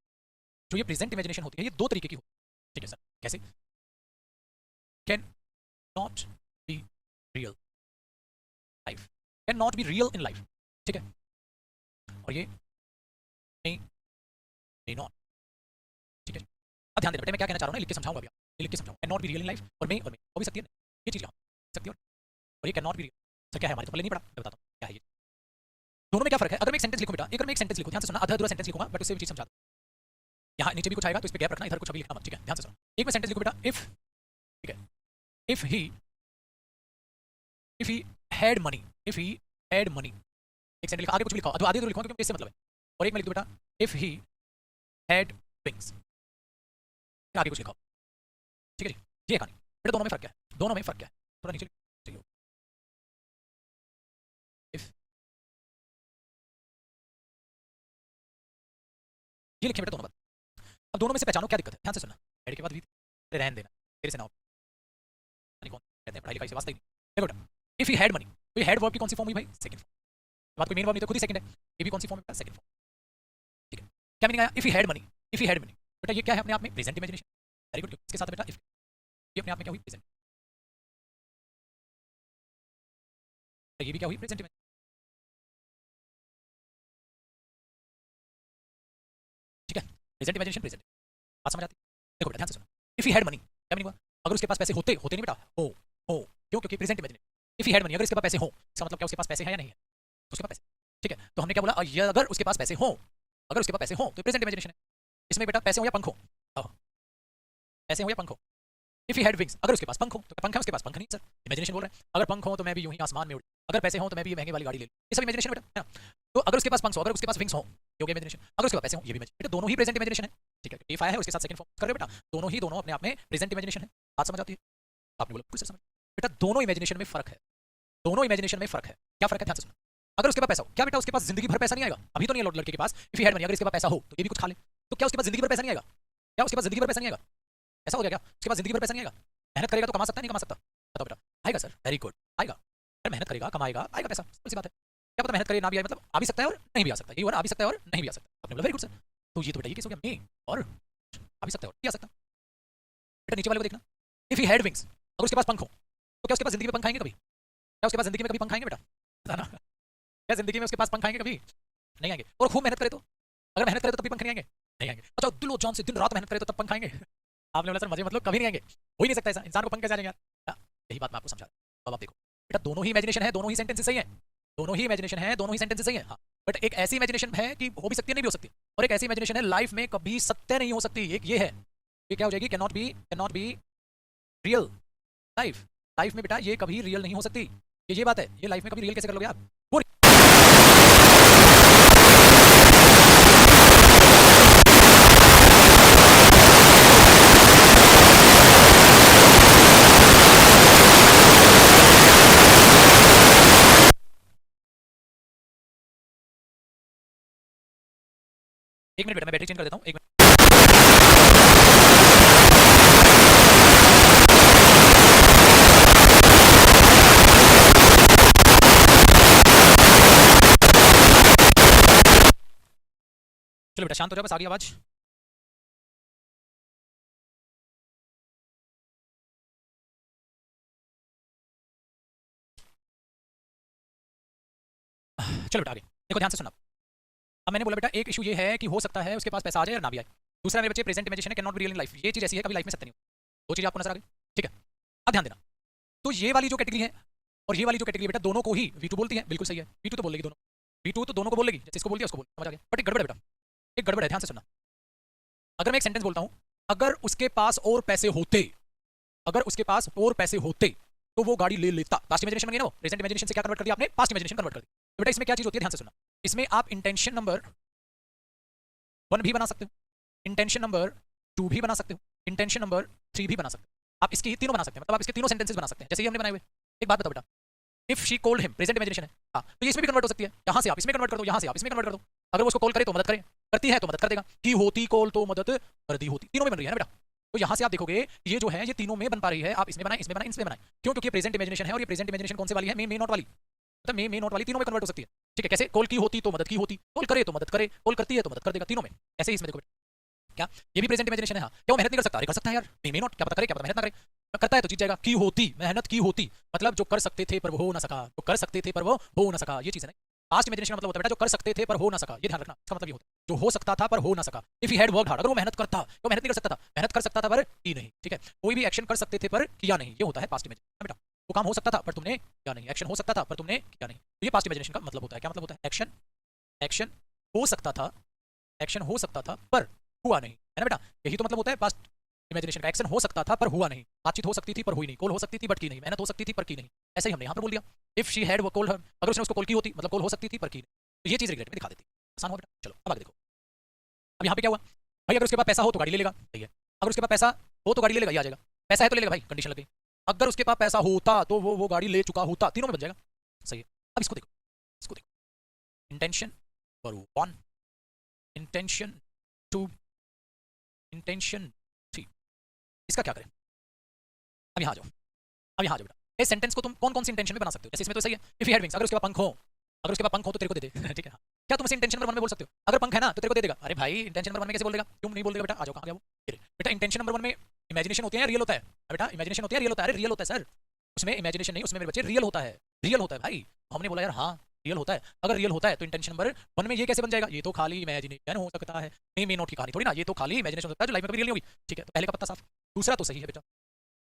जो ये प्रेजेंट इमेजिनेशन होती है ये दो तरीके की होती है, ठीक है सर। कैसे, can not be real life, can not be real in life, ठीक है। और ये नहीं, नहीं नॉट, ठीक है। अब ध्यान देना बेटा, मैं क्या कहना चाह रहा हूँ ना, लिख के समझाऊंगा अभी, ये लिख के समझाऊंगा, can not be real in life, और मे हो भी सकती है ये चीज, यहाँ सकती है, और ये can not be real, sir क्या है हमारे तो पहले नहीं पढ़ा, मैं बताता हूँ क्या है ये, दोनों में क्या फर्क है। अगर मैं एक सेंटेंस लिखूं बेटा, अगर मैं एक सेंटेंस लिखूं, ध्यान से सुनना, आधा अधूरा सेंटेंस लिखूंगा बट उससे भी चीज समझा दूं, यहाँ नीचे भी कुछ आएगा तो इस पे गैप रखना, इधर कुछ अभी लिखना मत, ठीक है। ध्यान से सुनो, एक मैं सेंटेंस लिखूं बेटा, इफ, ठीक है, if he had money, if he had money, एक सेंटेंस लिखा, आगे कुछ भी लिखा, आधे अधूरा लिखूंगा क्योंकि इससे मतलब है। और एक मैं लिख दूं बेटा, इफ ही हैड विंग्स, आगे कुछ लिखा, ठीक है जी। ये कहानी बेटा, दोनों में फर्क क्या है, दोनों में फर्क क्या है, थोड़ा नीचे चाहिए, इफ, ये लिखे बेटा दोनों बात। अब दोनों में से पहचानो क्या दिक्कत है, ध्यान से सुनना, हेड के बाद भी रहन देना, तेरे से ना हो, कौन कहते हैं पढ़ाई लिखाई से वास्ते ही नहीं। देखो बेटा, इफ ही हैड मनी, तो ये हैड वर्ब की कौन सी फॉर्म हुई भाई, सेकंड फॉर्म, बात कोई मेन वर्ब नहीं तो खुद ही सेकंड है, ये भी कौन सी फॉर्म है, सेकंड फॉर्म, ठीक है। क्या मीनिंग आया, if he had money, if he had money, बेटा ये क्या है अपने आप में, प्रेजेंट इमेजिनेशन, वेरी गुड। इसके साथ बेटा इफ, ये अपने आप में क्या हुई, प्रेजेंट, ये भी क्या हुई, प्रेजेंट इमेजिनेशन, ठीक है। प्रेजेंट इमेजिनेशन, प्रेजेंट, बात समझ आती है। देखो बेटा ध्यान से सुनो, इफ ही हैड मनी, क्या मीनिंग हुआ, अगर उसके पास पैसे होते, होते नहीं बेटा, हो, क्यों, क्योंकि present imagination. If he had money, अगर इसके पास पैसे हो, इसका मतलब क्या उसके पास पैसे हैं या नहीं है, उसके पास पैसे, ठीक है। तो हमने क्या बोला, ये अगर उसके पास पैसे हो, अगर उसके पास पैसे हो तो प्रेजेंट इमेजिनेशन है। इसमें बेटा पैसे हो या पंख हो, पैसे हो या पंख हो, इफ ही हैड विंग्स, अगर उसके पास पंख हो, तो पंख है उसके पास, पंख नहीं सर, इमेजिनेशन बोल रहे हैं। अगर पंख हो तो मैं भी यूं ही आसमान में उड़, अगर पैसे हो तो मैं भी ये महंगी वाली गाड़ी ले लूं, ये सब इमेजिनेशन बेटा, है ना। तो अगर उसके पास पंख हो, अगर उसके पास विंग्स हो, ये हो गया इमेजिनेशन, अगर उसके पास पैसे हो, ये भी बेटा दोनों ही प्रेजेंट इमेजिनेशन है, ठीक है। इफ आया है उसके साथ सेकंड फॉर्म कर रहे हो बेटा, दोनों ही दोनों अपने आप में प्रेजेंट इमेजिनेशन है, बात समझ आती है। आपने बोला बिल्कुल सर समझ, बेटा दोनों इमेजिनेशन में फर्क है, दोनों इमेजिनेशन में फर्क है, क्या फर्क है, ध्यान से सुनो। अगर उसके पास पैसा हो, क्या बेटा उसके पास जिंदगी भर पैसा नहीं आएगा, अभी तो नहीं है लड़के के पास, इफ ही हैड मनी, अगर इसके पास पैसा हो तो ये भी कुछ खा ले, तो क्या उसके पास जिंदगी भर पैसा नहीं आएगा, क्या उसके पास जिंदगी भर पैसा नहीं आएगा, ऐसा हो गया क्या, उसके पास जिंदगी भर पैसा नहीं आएगा, मेहनत करेगा तो कमा सकता है, नहीं कमा सकता, बताओ बेटा, आएगा सर, वेरी गुड, आएगा, अगर मेहनत करेगा कमाएगा आएगा पैसा, सिंपल सी बात है। क्या पता मेहनत करे ना भी आए, मतलब आ भी सकता है और नहीं भी आ सकता है, ये हुआ ना, आ भी सकता है और नहीं भी आ सकता। आपने बोला वेरी गुड सर। तो ये तो बेटा ये केस हो गया, मे और आ भी सकता है और नहीं आ सकता। बेटा नीचे वाले को देखना, इफ ही हैड विंग्स, अगर उसके पास पंख हो तो क्या उसके पास जिंदगी में पंख आएंगे कभी? क्या उसके पास जिंदगी में कभी पंख आएंगे बेटा? बताना, क्या जिंदगी में उसके पास पंख आएंगे कभी? नहीं आएंगे। और खूब मेहनत करे तो, अगर मेहनत करे तो कभी पंख नहीं आएंगे? नहीं आएंगे। अच्छा दिलो जान से दिन रात मेहनत करे तो तब पंख आएंगे? आपने बोला सर मजे मतलब कभी नहीं आएंगे, हो ही नहीं सकता ऐसा, इंसान को पंख कैसे आ जाएंगे यार? यही बात मैं आपको समझा रहा हूं। अब आप देखो बेटा, दोनों ही इमेजिनेशन है, दोनों ही सेंटेंसेस सही है, दोनों ही इमेजिनेशन है, दोनों ही सेंटेंसेस सही है। हाँ, बट एक ऐसी इमेजिनेशन है कि हो भी सकती है नहीं भी हो सकती, और एक ऐसी इमेजिनेशन है लाइफ में कभी सत्य नहीं हो सकती। एक ये है, ये क्या हो जाएगी, can not be real life. Life में बेटा ये कभी रियल नहीं हो सकती, ये बात है। ये लाइफ में कभी रियल कैसे कर लोगे आप? वो एक मिनट बेटा, मैं बैटरी चेंज कर देता हूँ, एक मिनट। चलो बेटा शांत हो जाओ, बस आ गई आवाज। चलो बेटा आगे देखो, ध्यान से सुनना। अब मैंने बोला बेटा एक इशू ये है कि हो सकता है उसके पास पैसा आ जाए या ना भी आए। दूसरा मेरे बच्चे प्रेजेंट इमेजिनेशन है, can not be real in life. ये चीज ऐसी है कभी लाइफ में सत्य नहीं हो। दो चीजें आपको नजर आ गई, ठीक है? अब ध्यान देना, तो ये वाली जो कैटेगरी है और ये वाली जो कैटेगरी बेटा, दोनों को ही V2 बोलती है, बिल्कुल सही है, V2 तो बोल लेगी दोनों, V2 तो दोनों को बोल लेगी, जैसे इसको बोल दिया उसको बोल, समझ आ गया। बट एक गड़बड़ है बेटा, एक गड़बड़ है, ध्यान से सुनना। अगर मैं एक सेंटेंस बोलता हूं, अगर उसके पास और पैसे होते, अगर उसके पास और पैसे होते तो वो गाड़ी ले लेता। पास्ट इमेजिनेशन में गई ना वो, प्रेजेंट इमेजिनेशन से क्या कन्वर्ट कर दिया आपने, पास्ट इमेजिनेशन कन्वर्ट कर दी। तो बेटा इसमें क्या चीज होती है, ध्यान से सुनना। इसमें आप इंटेंशन नंबर 1 भी बना सकते हो, इंटेंशन नंबर 2 भी बना सकते हो, इंटेंशन नंबर 3 भी बना सकते हो। आप इसकी तीनों बना सकते हैं, मतलब आप इसके तीनों सेंटेंसेस बना सकते हैं जैसे ये हमने बनाए हुए। एक बात बताओ बेटा, if she called him, present imagination है, हाँ, तो ये इसमें भी कन्वर्ट हो सकती है। यहाँ से आप इसमें कन्वर्ट कर दो, यहाँ से आप इसमें कन्वर्ट कर दो। अगर वो उसको कॉल करे तो मदद करे, करती है तो मदद कर देगा, की होती कॉल तो मदद कर दी होती, तीनों में बन रही है ना बेटा। तो यहाँ से आप देखोगे ये जो है ये तीनों में बन पा रही है। आप इसमें बनाए, इसमें बनाए, इसमें बनाए, क्यों? क्योंकि प्रेजेंट इमेजिनेशन है, और ये प्रेजेंट इमेजिनेशन कौन से वाली है, मे नॉट वाली, मतलब मे नॉट वाली तीनों में कन्वर्ट हो सकती है। ठीक है, कैसे? कॉल की होती तो मदद की होती, कॉल करे तो मदद करे, कॉल करती है तो मदद कर देगा, तीनों में। ऐसे ही इसमें देखो क्या, ये भी प्रेजेंट इमेजिनेशन है। हाँ, क्या वो मेहनत नहीं कर सकता? अरे कर सकता है यार, मे नॉट, क्या पता करे, क्या पता मेहनत ना करे, करता है तो जीत जाएगा। की होती, मेहनत की होती, मतलब जो कर सकते थे पर वो हो ना सका, जो कर सकते थे पर वो हो ना सका, ये चीज है ना। पास्ट इमेजिनेशन का मतलब होता है बेटा जो कर सकते थे पर हो ना सका, ये ध्यान रखना, इसका मतलब ये होता है जो हो सकता था पर हो ना सका। If he had worked hard, अगर वो मेहनत करता, तो मेहनत नहीं कर सकता था, मेहनत कर सकता था पर की नहीं। ठीक है, कोई भी एक्शन कर सकते थे पर किया नहीं, ये होता है पास्ट इमेजिनेशन बेटा। वो काम हो सकता था पर तुमने किया नहीं, एक्शन हो सकता था पर तुमने किया नहीं, तो ये पास्ट इमेजिनेशन का मतलब होता है। क्या मतलब होता है? एक्शन, एक्शन हो सकता था, एक्शन हो सकता था पर हुआ नहीं, है ना बेटा। यही तो मतलब होता है पास्ट इमेजिनेशन का। एक्शन हो सकता था पर हुआ नहीं, बातचीत हो सकती थी पर हुई नहीं, कॉल हो सकती थी बट की नहीं, मेहनत हो सकती थी पर की नहीं। ऐसा ही हमने यहाँ पर बोल दिया, if she had called her, अगर उसने उसको कॉल की होती मतलब कॉल हो सकती थी पर की नहीं। तो ये चीज रिग्रेट में दिखा देती, आसान हो बेटा। चलो अब आगे देखो, अब यहाँ पे क्या हुआ भाई, अगर उसके पास पैसा हो तो गाड़ी ले लेगा, सही है। अगर उसके पास पैसा हो तो गाड़ी ले लेगा, ये आ जाएगा। पैसा है तो ले लेगा भाई, कंडीशन लग गई। अगर उसके पास पैसा होता तो वो गाड़ी ले चुका होता, तीनों में बन जाएगा, सही है। अब इसको देखो, इसको देखो, इंटेंशन नंबर 1, इंटेंशन 2, इंटेंशन 3, इसका क्या करें? अब यहाँ आ जाओ, अब यहाँ आ जाओ बेटा। इस सेंटेंस को तुम कौन कौन सी इंटेंशन में बना सकते हो? जैसे इसमें तो सही है, इफ ही हैड विंग्स, अगर उसके पास पंख हो, अगर उसके पास पंख हो तो तेरे को दे दे ठीक है। क्या तुम इसे इंटेंशन नंबर 1 में बोल सकते हो? अगर पंख है ना तो तेरे को दे देगा। अरे भाई इंटेंशन नंबर 1 में कैसे बोल देगा? क्यों नहीं बोल देगा बेटा? आ जाओ, कहाँ गया वो? बेटा इंटेंशन नंबर 1 में इमेजिनेशन होती है या रियल होता है? बेटा इमेजिनेशन होती है, रियल होता है? अरे रियल होता है सर, उसमें इमेजिनेशन नहीं, उसमें मेरे बच्चे रियल होता है, रियल होता है भाई। हमने बोला यार हाँ रियल होता है। अगर रियल होता है तो इंटेंशन नंबर 1 में ये कैसे बन जाएगा? ये तो खाली इमेजिनेशन हो सकता है, मे नॉट की कहानी थोड़ी ना, ये तो खाली इमेजिनेशन हो सकता है जो लाइफ में कभी रियल नहीं होगी। ठीक है, तो पहले का पत्ता साफ, दूसरा तो सही है बेटा।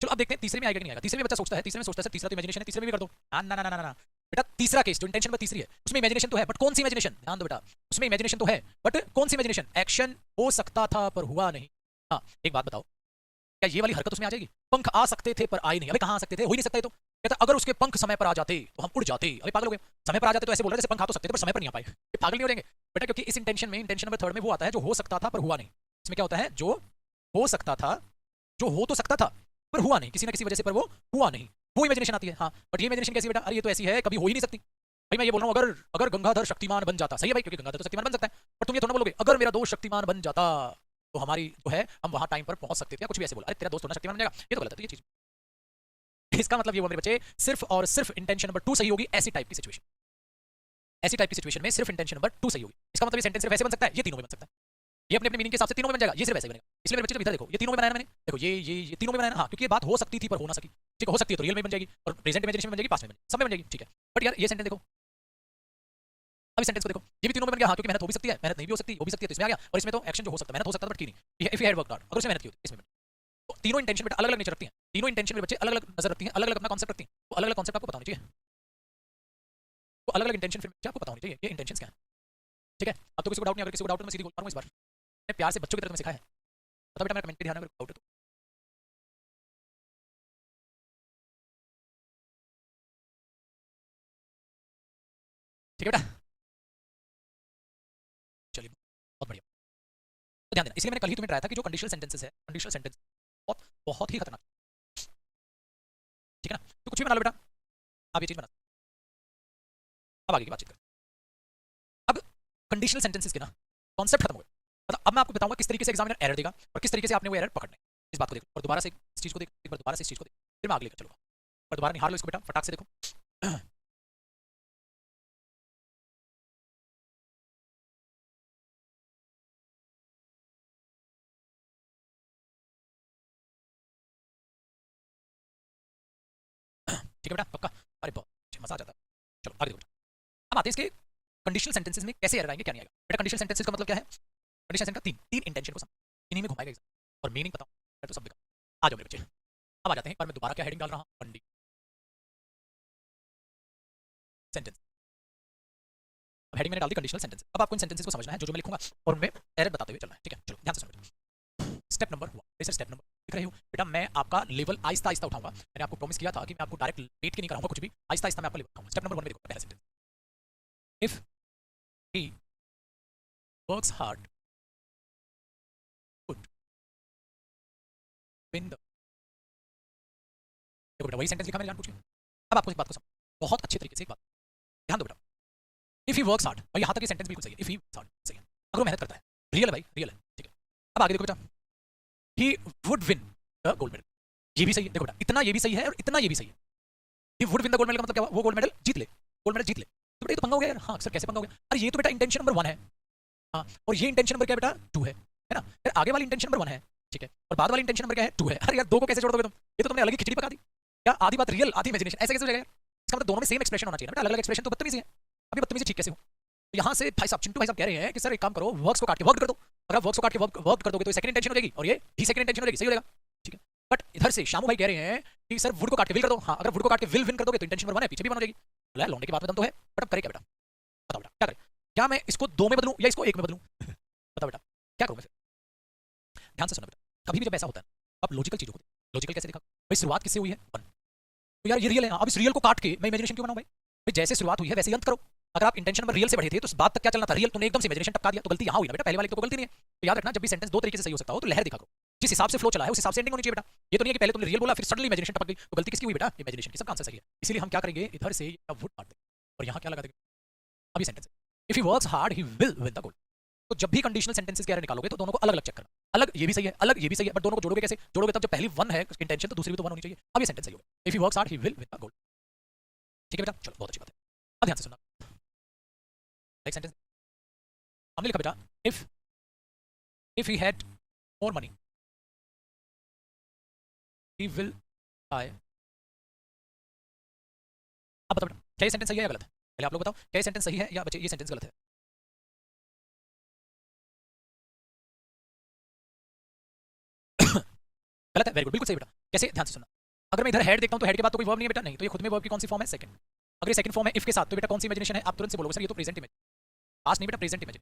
चलो अब देखते हैं तीसरे में आएगा कि नहीं आएगा। तीसरे में बच्चा सोचता है, तीसरे में सोचता है सर तीसरा तो इमेजिनेशन है, तीसरे में भी कर दो। ना ना ना ना ना बेटा, तीसरा केस जो इंटेंशन पर तीसरी है उसमें इमेजिनेशन तो है, बट कौन सी इमेजिनेशन? ध्यान दो बेटा, उसमें इमेजिनेशन तो है बट कौन सी इमेजिनेशन? एक्शन हो सकता था पर हुआ नहीं। हाँ, एक बात बताओ, क्या ये वाली हरकत उसमें आ जाएगी? पंख आ सकते थे पर आए नहीं, अबे कहाँ आ सकते थे? हो ही नहीं सकता। तो कहता अगर उसके पंख समय पर आ जाते तो हम उड़ जाते। अबे पागल हो गए, समय पर आ जाते तो ऐसे बोल रहे जैसे पंख आ तो सकते थे पर समय पर नहीं आ पाए, ये पागल नहीं हो जाएंगे बेटा? क्योंकि इस इंटेंशन में, इंटेंशन नंबर 3 में वो आता है जो हो सकता था पर हुआ नहीं। इसमें क्या होता है? जो हो सकता था, जो हो तो सकता था पर हुआ नहीं, किसी ना किसी वजह से पर वो हुआ नहीं, वो इमेजिनेशन आती है। हाँ, बट ये इमेजिनेशन कैसी बेटा? अरे ये तो ऐसी है कभी हो ही नहीं सकती भाई। मैं ये बोल रहा हूँ अगर अगर गंगाधर शक्तिमान बन जाता, सही है भाई, क्योंकि गंगाधर तो शक्तिमान बन सकता है, पर तुम ये थोड़ा बोलोगे अगर मेरा दोस्त शक्तिमान बन जाता तो हमारी जो है हम वहां टाइम पर पहुंच सकते थे, कुछ भी ऐसे बोला। अरे तेरा दोस्त होना शक्तिमान बन जाएगा, ये तो गलत है ये चीज। इसका मतलब ये हुआ मेरे बच्चे, सिर्फ और सिर्फ इंटेंशन नंबर 2 सही होगी ऐसी टाइप की सिचुएशन। ऐसी टाइप की सिचुएशन में सिर्फ इंटेंशन नंबर 2 सही होगी। इसका मतलब ये सेंटेंस सिर्फ ऐसे बन सकता है, ये तीनों में बन सकता है। ये अपने अपने मीनिंग के हिसाब से तीनों में बन जाएगा, ये सिर्फ ऐसे बनेगा। इसलिए मेरे बच्चे जब इधर देखो, ये तीनों में बनाया मैंने, देखो ये तीनों में बनाया ना, हाँ, क्योंकि ये बात हो सकती थी पर हो ना सकी। ठीक है, हो सकती है तो रियल में बन जाएगी और प्रेजेंट इमेजिनेशन में बन जाएगी, पास्ट में बन जाएगी, सब में बन जाएगी। ठीक है, बट यार ये सेंटेंस देखो, अभी सेंटेंस को देखो, ये भी तीनों में बन गया, हाँ, क्योंकि मेहनत हो भी सकती है, मेहनत नहीं भी हो सकती, हो भी सकती है, तो इसमें आ गया। और इसमें तो एक्शन जो हो सकता है, मेहनत हो सकता है बट की नहीं, if he had worked hard, अगर उसने मेहनत की होती इसमें। तो तीनों इंटेंशन बेटा अलग अलग नेचर रखती हैं, तीनों इंटेंशन में बच्चे अलग अलग नजर रखती हैं, अलग अलग अपना कॉन्सेप्ट रखती हैं, तो अलग अलग कॉन्सेप्ट आपको पता होनी चाहिए, तो अलग अलग इंटेंशन फिर आपको पता होनी चाहिए ये इंटेंशंस क्या है। ठीक है, अब तो किसी को डाउट नहीं, अगर किसी को डाउट है तो मैं सीधी बोल पाऊंगा इस बार, मैं प्यार से बच्चों की तरह तुम्हें सिखाया है, बता बेटा मेरा कमेंट पे ध्यान है, अगर डाउट है तो। ठीक है बेटा, चलिए बहुत बढ़िया, तो ध्यान देना, इसलिए मैंने कल ही तुम्हें बताया था कि जो कंडीशनल सेंटेंसेस है, कंडीशनल सेंटेंस बहुत बहुत ही खतरनाक, ठीक है ना। तो कुछ भी बना लो बेटा, आप ये चीज बना, अब आगे की बातचीत करें। अब कंडीशनल सेंटेंसेस के ना कॉन्सेप्ट खत्म हो गए, मतलब अब मैं आपको बताऊंगा किस तरीके से एग्जामिनर एरर देगा और किस तरीके से आपने वो एरर पकड़ना है। इस बात को देखो और दोबारा से इस चीज को देखो, एक बार दोबारा से इस चीज को देखो, फिर मैं आगे लेकर चलूंगा, और दोबारा निहार लो इसको बेटा, फटाक से देखो। ठीक है बेटा, पक्का, अरे बहुत मजा आ जाता है। चलो आगे देखो बेटा, अब आते हैं इसके कंडीशनल सेंटेंसेस में कैसे एरर आएंगे, क्या नहीं आएगा। बेटा कंडीशनल सेंटेंसेस का मतलब क्या है, कंडीशनल सेंटेंस का तीन तीन इंटेंशन को समझ, इन्हीं में घुमाएगा एग्जाम, और मीनिंग बताओ तो सब बेकार। आ जाओ मेरे बच्चे, अब आ जाते हैं, पर मैं दोबारा क्या हेडिंग डाल रहा हूँ, कंडीशनल सेंटेंस। अब हेडिंग मैंने डाल दी कंडीशनल सेंटेंस, अब आपको इन सेंटेंसेस को समझना है, जो जो मैं लिखूंगा और उनमें एरर बताते हुए चलना है। ठीक है, चलो ध्यान से सुनो। स्टेप नंबर 1, जैसे स्टेप नंबर लिख रहे हो बेटा, मैं आपका लेवल आहिस्ता आहिस्ता उठाऊंगा, मैंने आपको प्रॉमिस किया था कि मैं आपको डायरेक्ट रेट के नहीं कराऊंगा कुछ भी, आहिस्ता आहिस्ता मैं आपको लेवल उठाऊंगा। स्टेप नंबर 1 में देखो पहला sentence, if he works hard good win the, देखो बेटा वही सेंटेंस लिखा मैंने, जान पूछिए। अब आपको इस बात को समझ बहुत अच्छे तरीके से, एक बात ध्यान दो बेटा, इफ ही वर्क्स हार्ड, और यहाँ तक ये सेंटेंस बिल्कुल सही है, इफ ही वर्क्स हार्ड सही है, अगर वो मेहनत करता है, रियल है भाई, रियल है। ठीक है, अब आगे देखो बेटा, ही would win the gold medal, ये भी सही है, देखो बेटा इतना ये भी सही है और इतना ये भी सही है। ही would win the gold medal का मतलब क्या हुआ, वो गोल्ड मेडल जीत ले, गोल्ड मेडल जीत ले, तो बेटा ये तो पंगा हो गया यार। हाँ सर कैसे पंगा हो गया, अरे ये तो बेटा इंटेंशन नंबर 1 है, हाँ, और ये इंटेंशन नंबर क्या है बेटा 2 है ना, फिर आगे वाली इंटेंशन नंबर 1 है, ठीक है, और बाद वाली इंटेंशन नंबर क्या है 2 है। अरे यार दो को कैसे जोड़ दोगे तुम, ये तो तुमने अलग ही खिचड़ी पका दी, क्या आधी बात रियल आधी इमेजिनेशन, ऐसे कैसे हो जाएगा यार। इसका मतलब दोनों में सेम एक्सप्रेशन होना चाहिए ना बेटा, अलग अलग एक्सप्रेशन तो बदतमीजी है, अभी बदतमीजी ठीक कैसे हो। तो यहाँ से भाई साहब चिंटू भाई साहब कह रहे हैं कि सर एक काम करो, वर्क्स को काट के वर्क कर दो, अगर वर्क्स को काट के वर्क कर दोगे तो सेकंड इंटेंशन हो जाएगी और ये ही सेकंड इंटेंशन हो जाएगी, सही हो जाएगा। ठीक है, बट इधर से शामू भाई कह रहे हैं कि सर वुड को काट के विल कर दो, हाँ अगर वुड को काट के विल विन कर दोगे तो इंटेंशन नंबर 1 है, पीछे भी बन हो जाएगी। बोला लौंडे की बात में दम तो है, बट अब करे क्या बेटा, बताओ बेटा क्या करें, क्या मैं इसको 2 में बदलूं या इसको 1 में बदलूं, बताओ बेटा क्या करूं मैं फिर। ध्यान से सुनो बेटा, कभी भी जब ऐसा होता है अब लॉजिकल चीजों को, लॉजिकल कैसे देखा भाई, शुरुआत किससे हुई है 1, तो यार ये रियल है, अब इस रियल को काट के मैं इमेजिनेशन क्यों बनाऊं भाई, भाई जैसे शुरुआत हुई है वैसे ही अंत करो। अगर आप इंटेंशन नंबर रियल से बढ़े थे तो इस बात तक क्या चलना था, रियल तुमने एकदम से इमेजिनेशन टपका दिया, तो गलती यहाँ हुई ना बेटा, पहले वाले तो कोई गलती नहीं है। तो याद रखना जब भी सेंटेंस दो तरीके से सही हो सकता हो तो लहर दिखा करो, जिस हिसाब से फ्लो चला है उस हिसाब से एंडिंग होनी चाहिए बेटा। ये तो नहीं है कि पहले तुमने रियल बोला फिर सडनली इमेजिनेशन टपक गई, तो गलती किसकी हुई बेटा, इमेजिनेशन की, सब आंसर सही है। इसीलिए हम क्या करेंगे, इधर से वुड काट देंगे और यहाँ क्या लगा देंगे, अभी sentence if he works hard he will win the goal. तो जब भी कंडीशनल सेंटेंसेस के निकालोगे तो दोनों को अलग अलग चेक करना, अलग ये भी सही है अलग ये भी सही है, बट दोनों को जोड़ोगे कैसे, जोड़ोगे तब जब पहली 1 है इंटेंशन तो दूसरी भी तो 1 होनी चाहिए। अब ये सेंटेंस सही होगा, if he works hard he will win the goal. ठीक है बेटा, चलो बहुत अच्छी बात है, अब ध्यान से सुनना, नेक्स्ट सेंटेंस हमने लिखा बेटा, if he had more money he will buy. अब बताओ बेटा क्या ये सेंटेंस सही है या गलत है, पहले आप लोग बताओ क्या ये सेंटेंस सही है या बच्चे ये सेंटेंस गलत है। गलत है, वेरी गुड, बिल्कुल सही बेटा। कैसे, ध्यान से सुनना, अगर मैं इधर हेड देखता हूं तो हेड के बाद तो कोई वर्ब नहीं है बेटा, नहीं, तो ये खुद में वर्ब की कौन सी फॉर्म है, सेकंड। अगर ये सेकंड फॉर्म है इफ के साथ तो बेटा कौन सी इमेजिनेशन है, आप तुरंत से बोलोगे सर ये तो प्रेजेंट इमेज, पास्ट नहीं बेटा प्रेजेंट इमेज,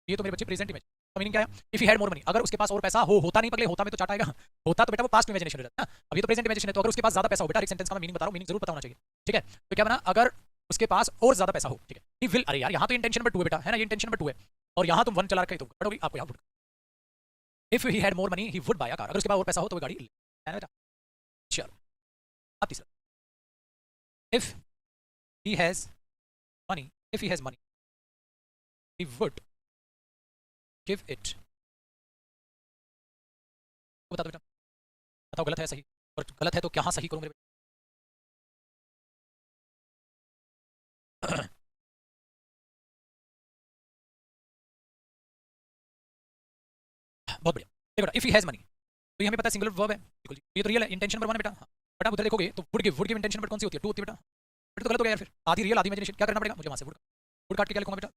ये तो मेरे बच्चे प्रेजेंट इमेज। तो मीनिंग क्या है, if he had more money, अगर उसके पास और पैसा हो, होता नहीं पगले, होता में तो चाट आएगा, होता तो बेटा वो पास्ट इमेजिनेशन हो जाता है, अब ये तो प्रेजेंट इमेजिनेशन है, तो अगर उसके पास ज्यादा पैसा हो बेटा, एक सेंटेंस का मैं मीनिंग बता रहा हूं, मीनिंग जरूर पता होना चाहिए। ठीक है, तो क्या बना, अगर उसके पास और ज्यादा पैसा हो, ठीक है, ही विल, अरे यार यहाँ तो इंटेंशन नंबर 2 है बेटा, है ना, ये इंटेंशन नंबर 2 है, और यहाँ तुम 1 चला रखा है तो पढ़ोगी आपको यहाँ would, if he had more money he would buy a car, अगर उसके पास और पैसा हो तो वो गाड़ी ले, है ना बेटा। चलो अब तीसरा, if he has money, if he has money he would give it, बता दो बेटा, बताओ गलत है सही, और गलत है तो कहाँ सही करूँ मेरे बहुत बढ़िया। देखो बेटा, इफ ही हैज मनी, तो ये हमें पता है सिंगुलर वर्ब है, बिल्कुल जी, ये तो रियल है, इंटेंशन नंबर 1 है बेटा। हाँ, बट आप उधर देखोगे तो वुड गिव इंटेंशन नंबर कौन सी होती है? 2 होती है बेटा। फिर तो गलत हो गया यार, फिर आधी रियल आधी इमेजिनेशन। क्या करना पड़ेगा मुझे? वहां से वुड काट के क्या लिखूंगा बेटा?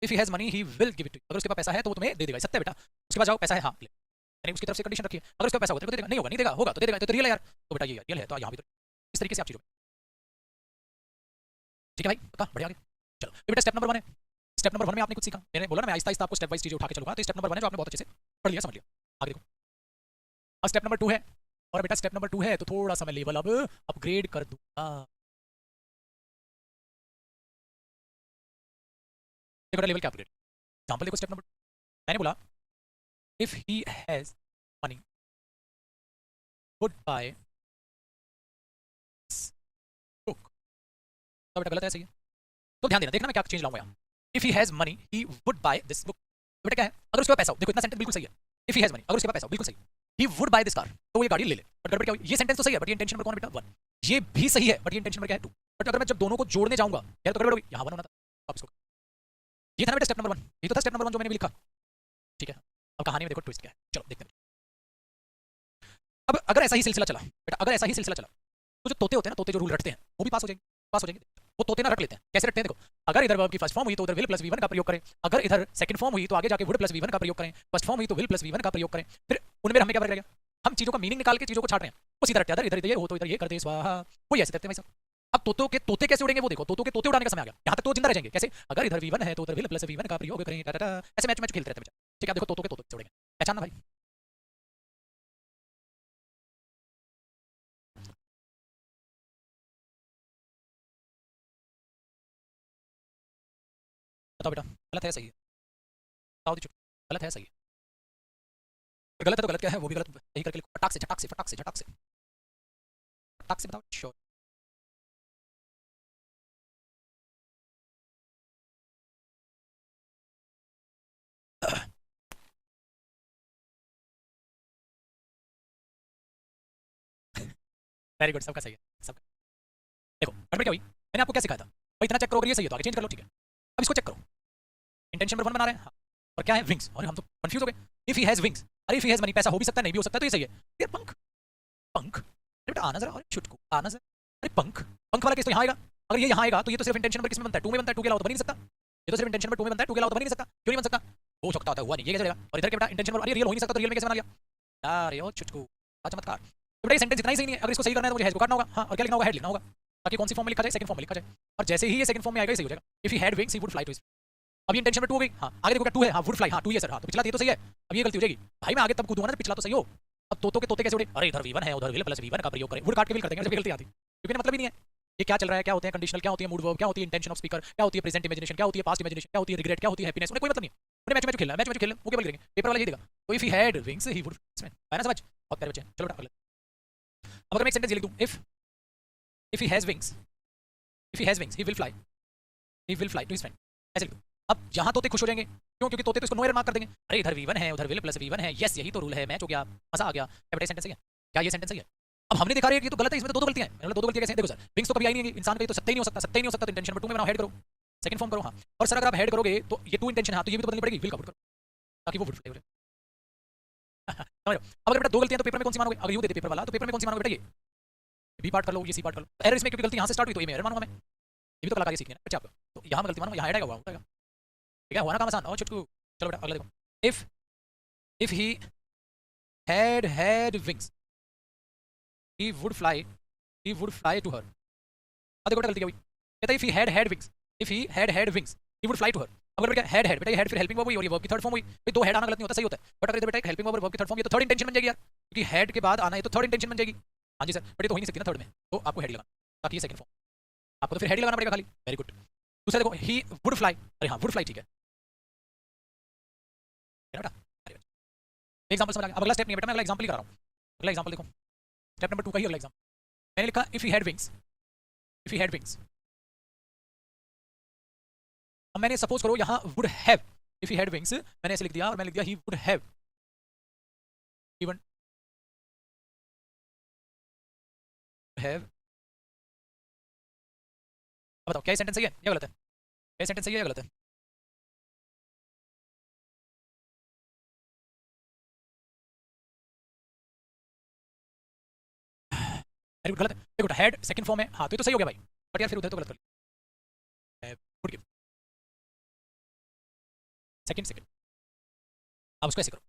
If he has money he will give it to. अगर उसके पास पैसा है तो वो तुम्हें दे देगा। सत्य है बेटा। उसके पास जाओ, पैसा है, हाँ ले। यानी उसकी तरफ से कंडीशन रखी है, अगर उसके पास पैसा होगा तो देगा, नहीं होगा नहीं देगा, होगा तो दे देगा। तो रियल है यार, तो बेटा ये रियल है, तो यहाँ भी तो इस तरीके से आप चीजों में। ठीक है भाई, पता बढ़िया आगे। चलो ये बेटा स्टेप नंबर 1 है। स्टेप नंबर 1 में आपने कुछ सीखा, मैंने बोला ना मैं आहिस्ता आहिस्ता आपको स्टेप वाइज चीजें उठा के चलूंगा। तो स्टेप नंबर 1 है जो आपने बहुत अच्छे से पढ़ लिया, समझ लिया। आगे देखो, अब स्टेप नंबर 2 है। और बेटा स्टेप नंबर 2 है तो थोड़ा सा मैं लेवल अब अपग्रेड कर दूंगा। देखो लेवल क्या अपग्रेड, एग्जांपल देखो स्टेप नंबर, मैंने बोला if he has money would buy book. तो बेटा गलत है, सही है? तो ध्यान देना, देखना मैं क्या चेंज लाऊंगा यहाँ। If he has money he would by this book. बेटा क्या है? अगर उसके पास पैसा हो, देखो इतना सेंटेंस बिल्कुल सही है। इफ ही हैज मनी, अगर उसके पास पैसा हो, बिल्कुल सही। He would by this car, तो वो ये गाड़ी ले ले। बट गड़बड़ क्या हुई? ये सेंटेंस तो सही है बट ये इंटेंशन नंबर कौन है बेटा? 1। ये भी सही है बट ये इंटेंशन नंबर क्या है? 2। बट अगर मैं जब दोनों को जोड़ने जाऊंगा यार तो गड़बड़ होगी, यहाँ 1 होना था, अब इसको। ये था ना बेटा स्टेप नंबर 1, ये तो था स्टेप नंबर 1 जो मैंने भी लिखा। ठीक है, अब कहानी में देखो ट्विस्ट क्या है, चलो देखते हैं। अब अगर ऐसा ही सिलसिला चला बेटा, अगर ऐसा ही सिलसिला चला तो जो तोते होते हैं ना, तोते जो रूल रटते हैं वो भी पास हो जाएंगे, पास हो जाएंगे। वो तोते ना रट लेते हैं, कैसे रटते हैं देखो। अगर इधर वर्ब की फर्स्ट फॉर्म हुई तो उधर विल प्लस वी1 का प्रयोग करें, अगर इधर सेकंड फॉर्म हुई तो आगे जाके वुड प्लस वी1 का प्रयोग करें, फर्स्ट फॉर्म हुई तो विल प्लस वी1 का प्रयोग करें। फिर उनमें हमें क्या फर्क रहेगा? हम चीजों का मीनिंग निकाल के चीजों को छाट रहे हैं, वो सीधा रटते हैं, इधर इधर ये हो तो इधर ये कर दे स्वाहा, वो ऐसे करते हैं भाई साहब। अब तोतों के तोते कैसे उड़ेंगे वो देखो, तोतों के तोते उड़ाने का समय आ गया। यहाँ तक तो जिंदा रह जाएंगे कैसे? अगर इधर वी1 है तो उधर विल प्लस वी1 का प्रयोग करें, ऐसे मैच मैच खेलते रहते हैं। ठीक है, देखो तोतों के तोते उड़ेंगे, पहचानना भाई। बताओ बेटा, गलत है सही है? बताओ दी चुप, गलत है सही है? गलत है तो गलत क्या है वो भी गलत यही करके लिखो, फटाक से फटाक से फटाक से फटाक से फटाक से बताओ, श्योर। वेरी गुड, सबका सही है, सबका। देखो गड़बड़ क्या हुई, मैंने आपको क्या सिखाया था भाई? इतना चेक करो, अगर ये सही है तो आगे चेंज कर लो, ठीक है? अब इसको चेक करो, इंटेंशन नंबर 1 बना रहे हैं, हाँ। और क्या है? विंग्स। और हम तो कंफ्यूज हो गए। इफ ही हैज विंग्स, अरे इफ ही हैज मनी, पैसा हो भी सकता है नहीं भी हो सकता है, तो ये सही है यार। पंख, पंख, अरे बेटा आना जरा, अरे छुटकू आना जरा, अरे पंख, पंख वाला केस तो यहाँ आएगा। अगर ये यहाँ आएगा तो ये तो सिर्फ इंटेंशन नंबर किस में बनता है? 2 में बनता है, 2 के अलावा तो बन ही नहीं सकता। ये तो सिर्फ इंटेंशन नंबर 2 में बनता है, 2 के अलावा तो बन ही नहीं सकता। क्यों नहीं बन सकता? हो सकता होता है, हुआ नहीं, ये कैसे चलेगा? और इधर के बेटा इंटेंशन नंबर, अरे रियल हो ही नहीं सकता, तो रियल में कैसे बना लिया यार? यो छुटकू, चमत्कार। तो बेटा ये सेंटेंस इतना ही सही नहीं है, अगर इसको सही करना है तो मुझे हैज को काटना होगा, हाँ। और क्या लिखना होगा? हैड लिखना होगा, ताकि कौन सी फॉर्म में लिखा जाए? सेकंड फॉर्म में लिखा जाए। और जैसे ही ये सेकंड फॉर्म में आएगा, सही हो जाएगा। If he had wings he would fly to his. अब ये इंटेंशन में 2 हो गई, हाँ। आगे देखो क्या 2 है, हाँ वुड फ्लाई, हाँ 2 है सर, हाँ। तो पिछला ये तो सही है, अब ये गलती हो जाएगी भाई। मैं आगे तब कूदूंगा ना, पिछला तो सही हो। अब तोतों के तोते कैसे उड़े? अरे इधर वी1 है उधर विल प्लस वी1 का प्रयोग करें, वुड काट के विल कर देंगे, जब गलती आती है क्योंकि मतलब ही नहीं है ये क्या चल रहा है, क्या होते हैं कंडीशनल, क्या होती है मूड वर्ब, क्या होती है इंटेंशन ऑफ स्पीकर, क्या होती है प्रेजेंट इमेजिनेशन, क्या होती है पास्ट इमेजिनेशन, क्या होती है रिग्रेट, क्या होती है हैप्पीनेस, उन्हें कोई मतलब नहीं। उन्हें मैच मैच खेलना, मैच मैच खेलना, वो केवल करेंगे, पेपर वाला यही देगा। तो if he had wings he would, इसमें है ना समझ? बहुत प्यारे बच्चे, चलो बेटा अगले। अब अगर मैं एक सेंटेंस ये लिख दूं, if he has wings, if he has wings he will fly to his friend, ऐसे लिख दूं। अब यहाँ तोते खुश हो जाएंगे, क्यों? क्योंकि तोते तो इसको नो एरर मार्क कर देंगे, अरे इधर वी1 है उधर विल प्लस वी1 है, यस यही तो रूल है, मैच हो गया, मजा आ गया। क्या बेटा सेंटेंस सही है? क्या ये सेंटेंस सही है? अब हमने देखा ये तो गलत है, इसमें तो 2 गलतियां हैं। मैंने बोला 2 गलतियां कैसे हैं? देखो सर, विंग्स तो कभी आई नहीं है इंसान पे, तो सत्य ही नहीं हो सकता, सत्य ही नहीं हो सकता। तो इंटेंशन नंबर 2 में बनाओ, हेड करो, सेकंड फॉर्म करो, हाँ। और सर अगर आप हेड करोगे तो ये 2 इंटेंशन है, तो ये भी तो बदलनी पड़ेगी, विल का वुड करो, ताकि वो वुड फ्लाई हो जाए। समझ रहे हो? अब अगर बेटा 2 गलतियां तो पेपर में कौन सी मानोगे? अगर यू देते पेपर वाला तो पेपर में कौन सी मानोगे बेटा? ये बी पार्ट कर लो, ये सी पार्ट कर लो। एरर इसमें क्योंकि गलती यहाँ से स्टार्ट हुई तो ये में एरर मानूंगा मैं, ये भी तो कलाकारी सीखनी है ना बच्चे आपको। तो यहाँ में गलती मानूंगा, यहाँ हेड आएगा, हुआ होगा, ठीक है? हुआ ना काम आसान? और छुटकू, चलो बेटा अगला देखो। If if he had wings he would fly to her. अब देखो बेटा गलती क्या हुई, कहता है if he had wings, if he had wings he would fly to her. अगर बेटा हैड बेटा, ये हैड फिर हेल्पिंग वर्ब हुई और ये वर्ब की थर्ड फॉर्म हुई, भाई 2 हेड आना गलत नहीं होता, सही होता है। बट अगर इधर बेटा एक हेल्पिंग वर्ब की थर्ड फॉर्म, ये तो थर्ड इंटेंशन बन जाएगी यार, क्योंकि हेड के बाद आना है तो थर्ड इंटेंशन बन जाएगी। हाँ जी सर, बट ये तो हो ही नहीं सकती ना थर्ड में, तो आपको हेड लगाना, ताकि ये सेकंड फॉर्म, आपको तो फिर हेड लगाना पड़ेगा खाली। Very good. दूसरा देखो, ही वुड फ्लाई, अरे हाँ वुड फ्लाई, ठीक है बेटा। एग्जांपल समझ आ गया? अब अगला स्टेप नहीं है बेटा, मैं अगला एग्जांपल ही करा रहा हूँ। अगला एग्जांपल देखो, स्टेप नंबर 2 का ही अगला एग्जांपल मैंने लिखा, if he had wings, if he had wings. अब मैंने सपोज करो यहाँ would have, if he had wings मैंने ऐसे लिख दिया, और मैंने लिख दिया he would have even have अब बताओ क्या ये सेंटेंस सही है या गलत है? क्या सेंटेंस सही है या गलत है? वेरी गुड, गलत है। देखो हेड सेकंड फॉर्म है, हाँ तो ये तो सही हो गया भाई, बट यार फिर उधर तो गलत कर लिया। Good give, second second. अब उसको ऐसे करो,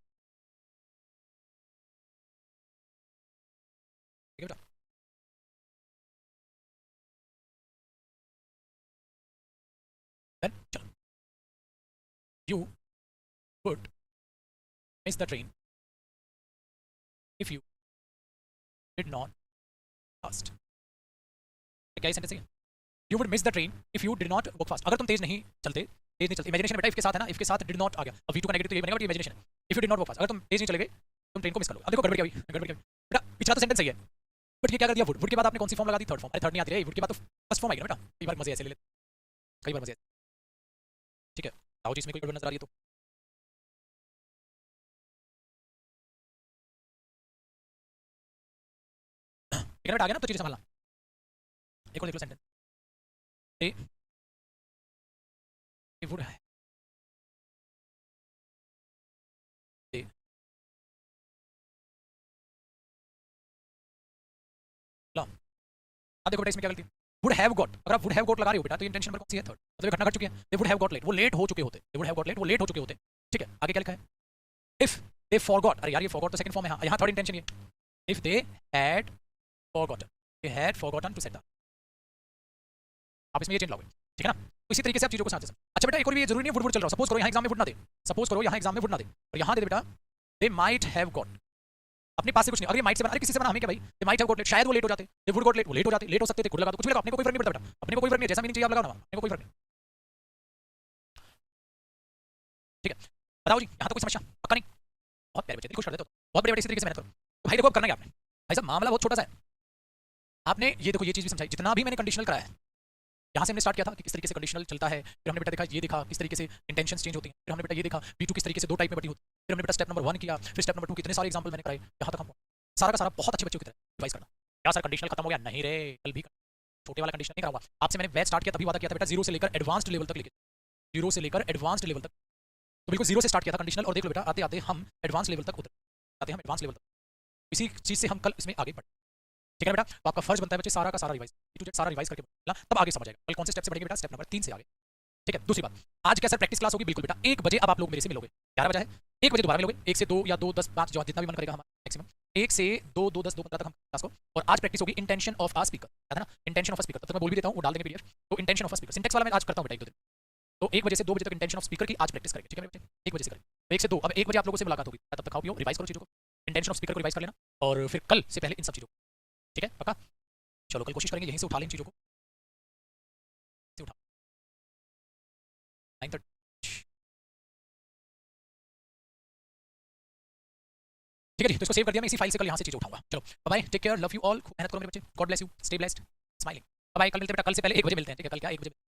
ठीक है बेटा। देन चलो, you would miss the train if you did not fast. क्या ये सेंटेंस है? You would miss the train if you did not work fast. अगर तुम तेज नहीं चलते, इमेजिनेशन बेटा इसके साथ है ना, इसके साथ डिड नॉट आ गया, अब वी टू का नेगेटिव तो ये बनेगा, बट इमेजिनेशन है। If you did not work fast, अगर तुम तेज नहीं चले गए तुम ट्रेन को मिस कर लो। अब देखो गड़बड़ क्या हुई, गड़बड़ क्या हुई बेटा, पिछला तो सेंटेंस सही है, बट ये क्या कर दिया, वुड के बाद आपने कौन सी फॉर्म लगा दी, थर्ड फॉर्म। अरे थर्ड नहीं आती है, वुड के बाद तो फर्स्ट फॉर्म आएगी ना बेटा। कई बार मजे ऐसे ले लेते, कई बार मजे ऐसे। ठीक है, आओ जी, इसमें कोई गड़बड़ नजर आ रही है तो ठीक है बेटा, आ गया ना, तो चीजें संभालना। एक और देख लो सेंटेंस, they would they ला। अब देखो बेटा इसमें क्या गलती, वुड हैव गॉट, अगर आप वुड हैव गॉट लगा रहे हो बेटा तो इंटेंशन नंबर कौन सी है, थर्ड, मतलब ये घटना घट चुकी है। They would have got late, वो लेट हो चुके होते, they would have got late, वो लेट हो चुके होते। ठीक है, आगे क्या लिखा है, इफ दे फॉरगॉट, अरे यार ये फॉरगॉट तो सेकंड फॉर्म है, यहाँ थर्ड इंटेंशन ये, if they had forgotten, they had forgotten to set that, आप इसमें ये चेंज लाओगे, ठीक है ना। तो इसी तरीके से आप चीजों को समझ। अच्छा बेटा एक और भी, ये जरूरी नहीं है वुड चल रहा हो, सपोज करो यहाँ एग्जाम में वुड ना दे, सपोज करो यहाँ एग्जाम में वुड ना दे और यहाँ दे बेटा दे माइट हैव गॉट, अपने पास से कुछ नहीं, अगर ये माइट से बना, अरे किसी से बना, हमें क्या भाई, they might have got late, शायद वो लेट हो जाते, दे वुड गॉट लेट, वो लेट हो जाते, लेट हो सकते थे, गुड लगा दो, कुछ भी लगा, अपने को कोई फर्क नहीं पड़ता बेटा, अपने को कोई फर्क नहीं है, जैसा मीनिंग चाहिए आप लगाओ ना, अपने को कोई फर्क नहीं। ठीक है, बताओ जी यहाँ तो कोई समस्या पक्का नहीं, बहुत प्यारे बच्चे, दिल खुश कर देते हो, बहुत बड़े बड़े इसी तरीके से मेहनत करो। तो भाई देखो अब करना क्या आपने, भाई साहब मामला बहुत छोटा सा है, आपने ये देखो ये चीज़ भी समझाई, जितना भी मैंने कंडीशनल कराया है, यहाँ से हमने स्टार्ट किया था कि किस तरीके से कंडीशनल चलता है, फिर हमने बेटा देखा ये देखा किस तरीके से इंटेंशंस चेंज होती हैं, फिर हमने बेटा ये देखा V2 किस तरीके से दो टाइप में बटी होती है, फिर हमने बेटा स्टेप नंबर 1 किया, फिर स्टेप नंबर 2 कितने सारे एग्जांपल मैंने कराए, यहाँ तक हम सारा का सारा बहुत अच्छे बच्चों की तरह रिवाइज करना। क्या सर कंडीशनल खत्म हो गया, नहीं रे, कल भी छोटे वाला कंडीशनल नहीं करा हुआ आपसे, मैंने बैच स्टार्ट किया तभी वादा किया था बेटा जीरो से लेकर एडवांस्ड लेवल तक लेके, जीरो से लेकर एडवांस्ड लेवल तक, तो बिल्कुल जीरो से स्टार्ट किया था कंडीशनल, और देख लो बेटा आते आते हम एडवांस लेवल तक उतर आते हैं, हम एडवांस लेवल तक, इसी चीज़ से हम कल इसमें आगे बढ़े। ठीक है बेटा, तो आपका फर्ज बनता है बच्चे सारा का सारा रिवाइज, टू जेड सारा रिवाइज करके बोलना, तब आगे समझ आएगा। कल कौन से स्टेप से बढ़ेंगे बेटा, स्टेप नंबर 3 से आगे। ठीक है, दूसरी बात, आज क्या सर प्रैक्टिस क्लास होगी, बिल्कुल बेटा 1 बजे अब आप लोग मेरे से मिलोगे, 11 बजे है, 1 बजे दोबारा मिलोगे, 1 से 2 या 2 10 5 जो जितना भी मन करेगा हमारा मैक्सिमम, 1 से 2 2 10 2 15 तक हम क्लास को, और आज प्रैक्टिस होगी इंटेंशन ऑफ अ स्पीकर, है ना, इंटेंशन ऑफ अ स्पीकर, तो मैं बोल भी देता हूँ, वो डाल देंगे पीडीएफ, तो intention of a speaker syntax वाला मैं आज करता हूँ बेटा 1 2 दिन, तो 1 बजे से 2 बजे तक इंटेंशन ऑफ स्पीकर की आज प्रैक्टिस करेंगे। ठीक है बेटा, 1 बजे से करेंगे, तो 1 से 2, अब 1 बजे आप लोगों से मुलाकात होगी, तब तक खाओ पियो, रिवाइज करो चीज़ों को, इंटेंशन ऑफ स्पीकर को रिवाइज कर लेना, और फिर कल से पहले इन सब चीज़ों को, ठीक है पक्का। चलो कल कोशिश करेंगे यहीं से उठा लें इन चीज़ों को, से उठा 9:30। ठीक है जी, तो इसको सेव कर दिया मैं, इसी फाइल से कल यहाँ से चीज़ें उठाऊंगा। चलो bye, take care, love you all, मेहनत करो मेरे बच्चे, God bless you, stay blessed, smiling, bye. कल मिलते हैं बेटा, कल से पहले 1 बजे मिलते हैं, ठीक है, कल क्या 1 बजे।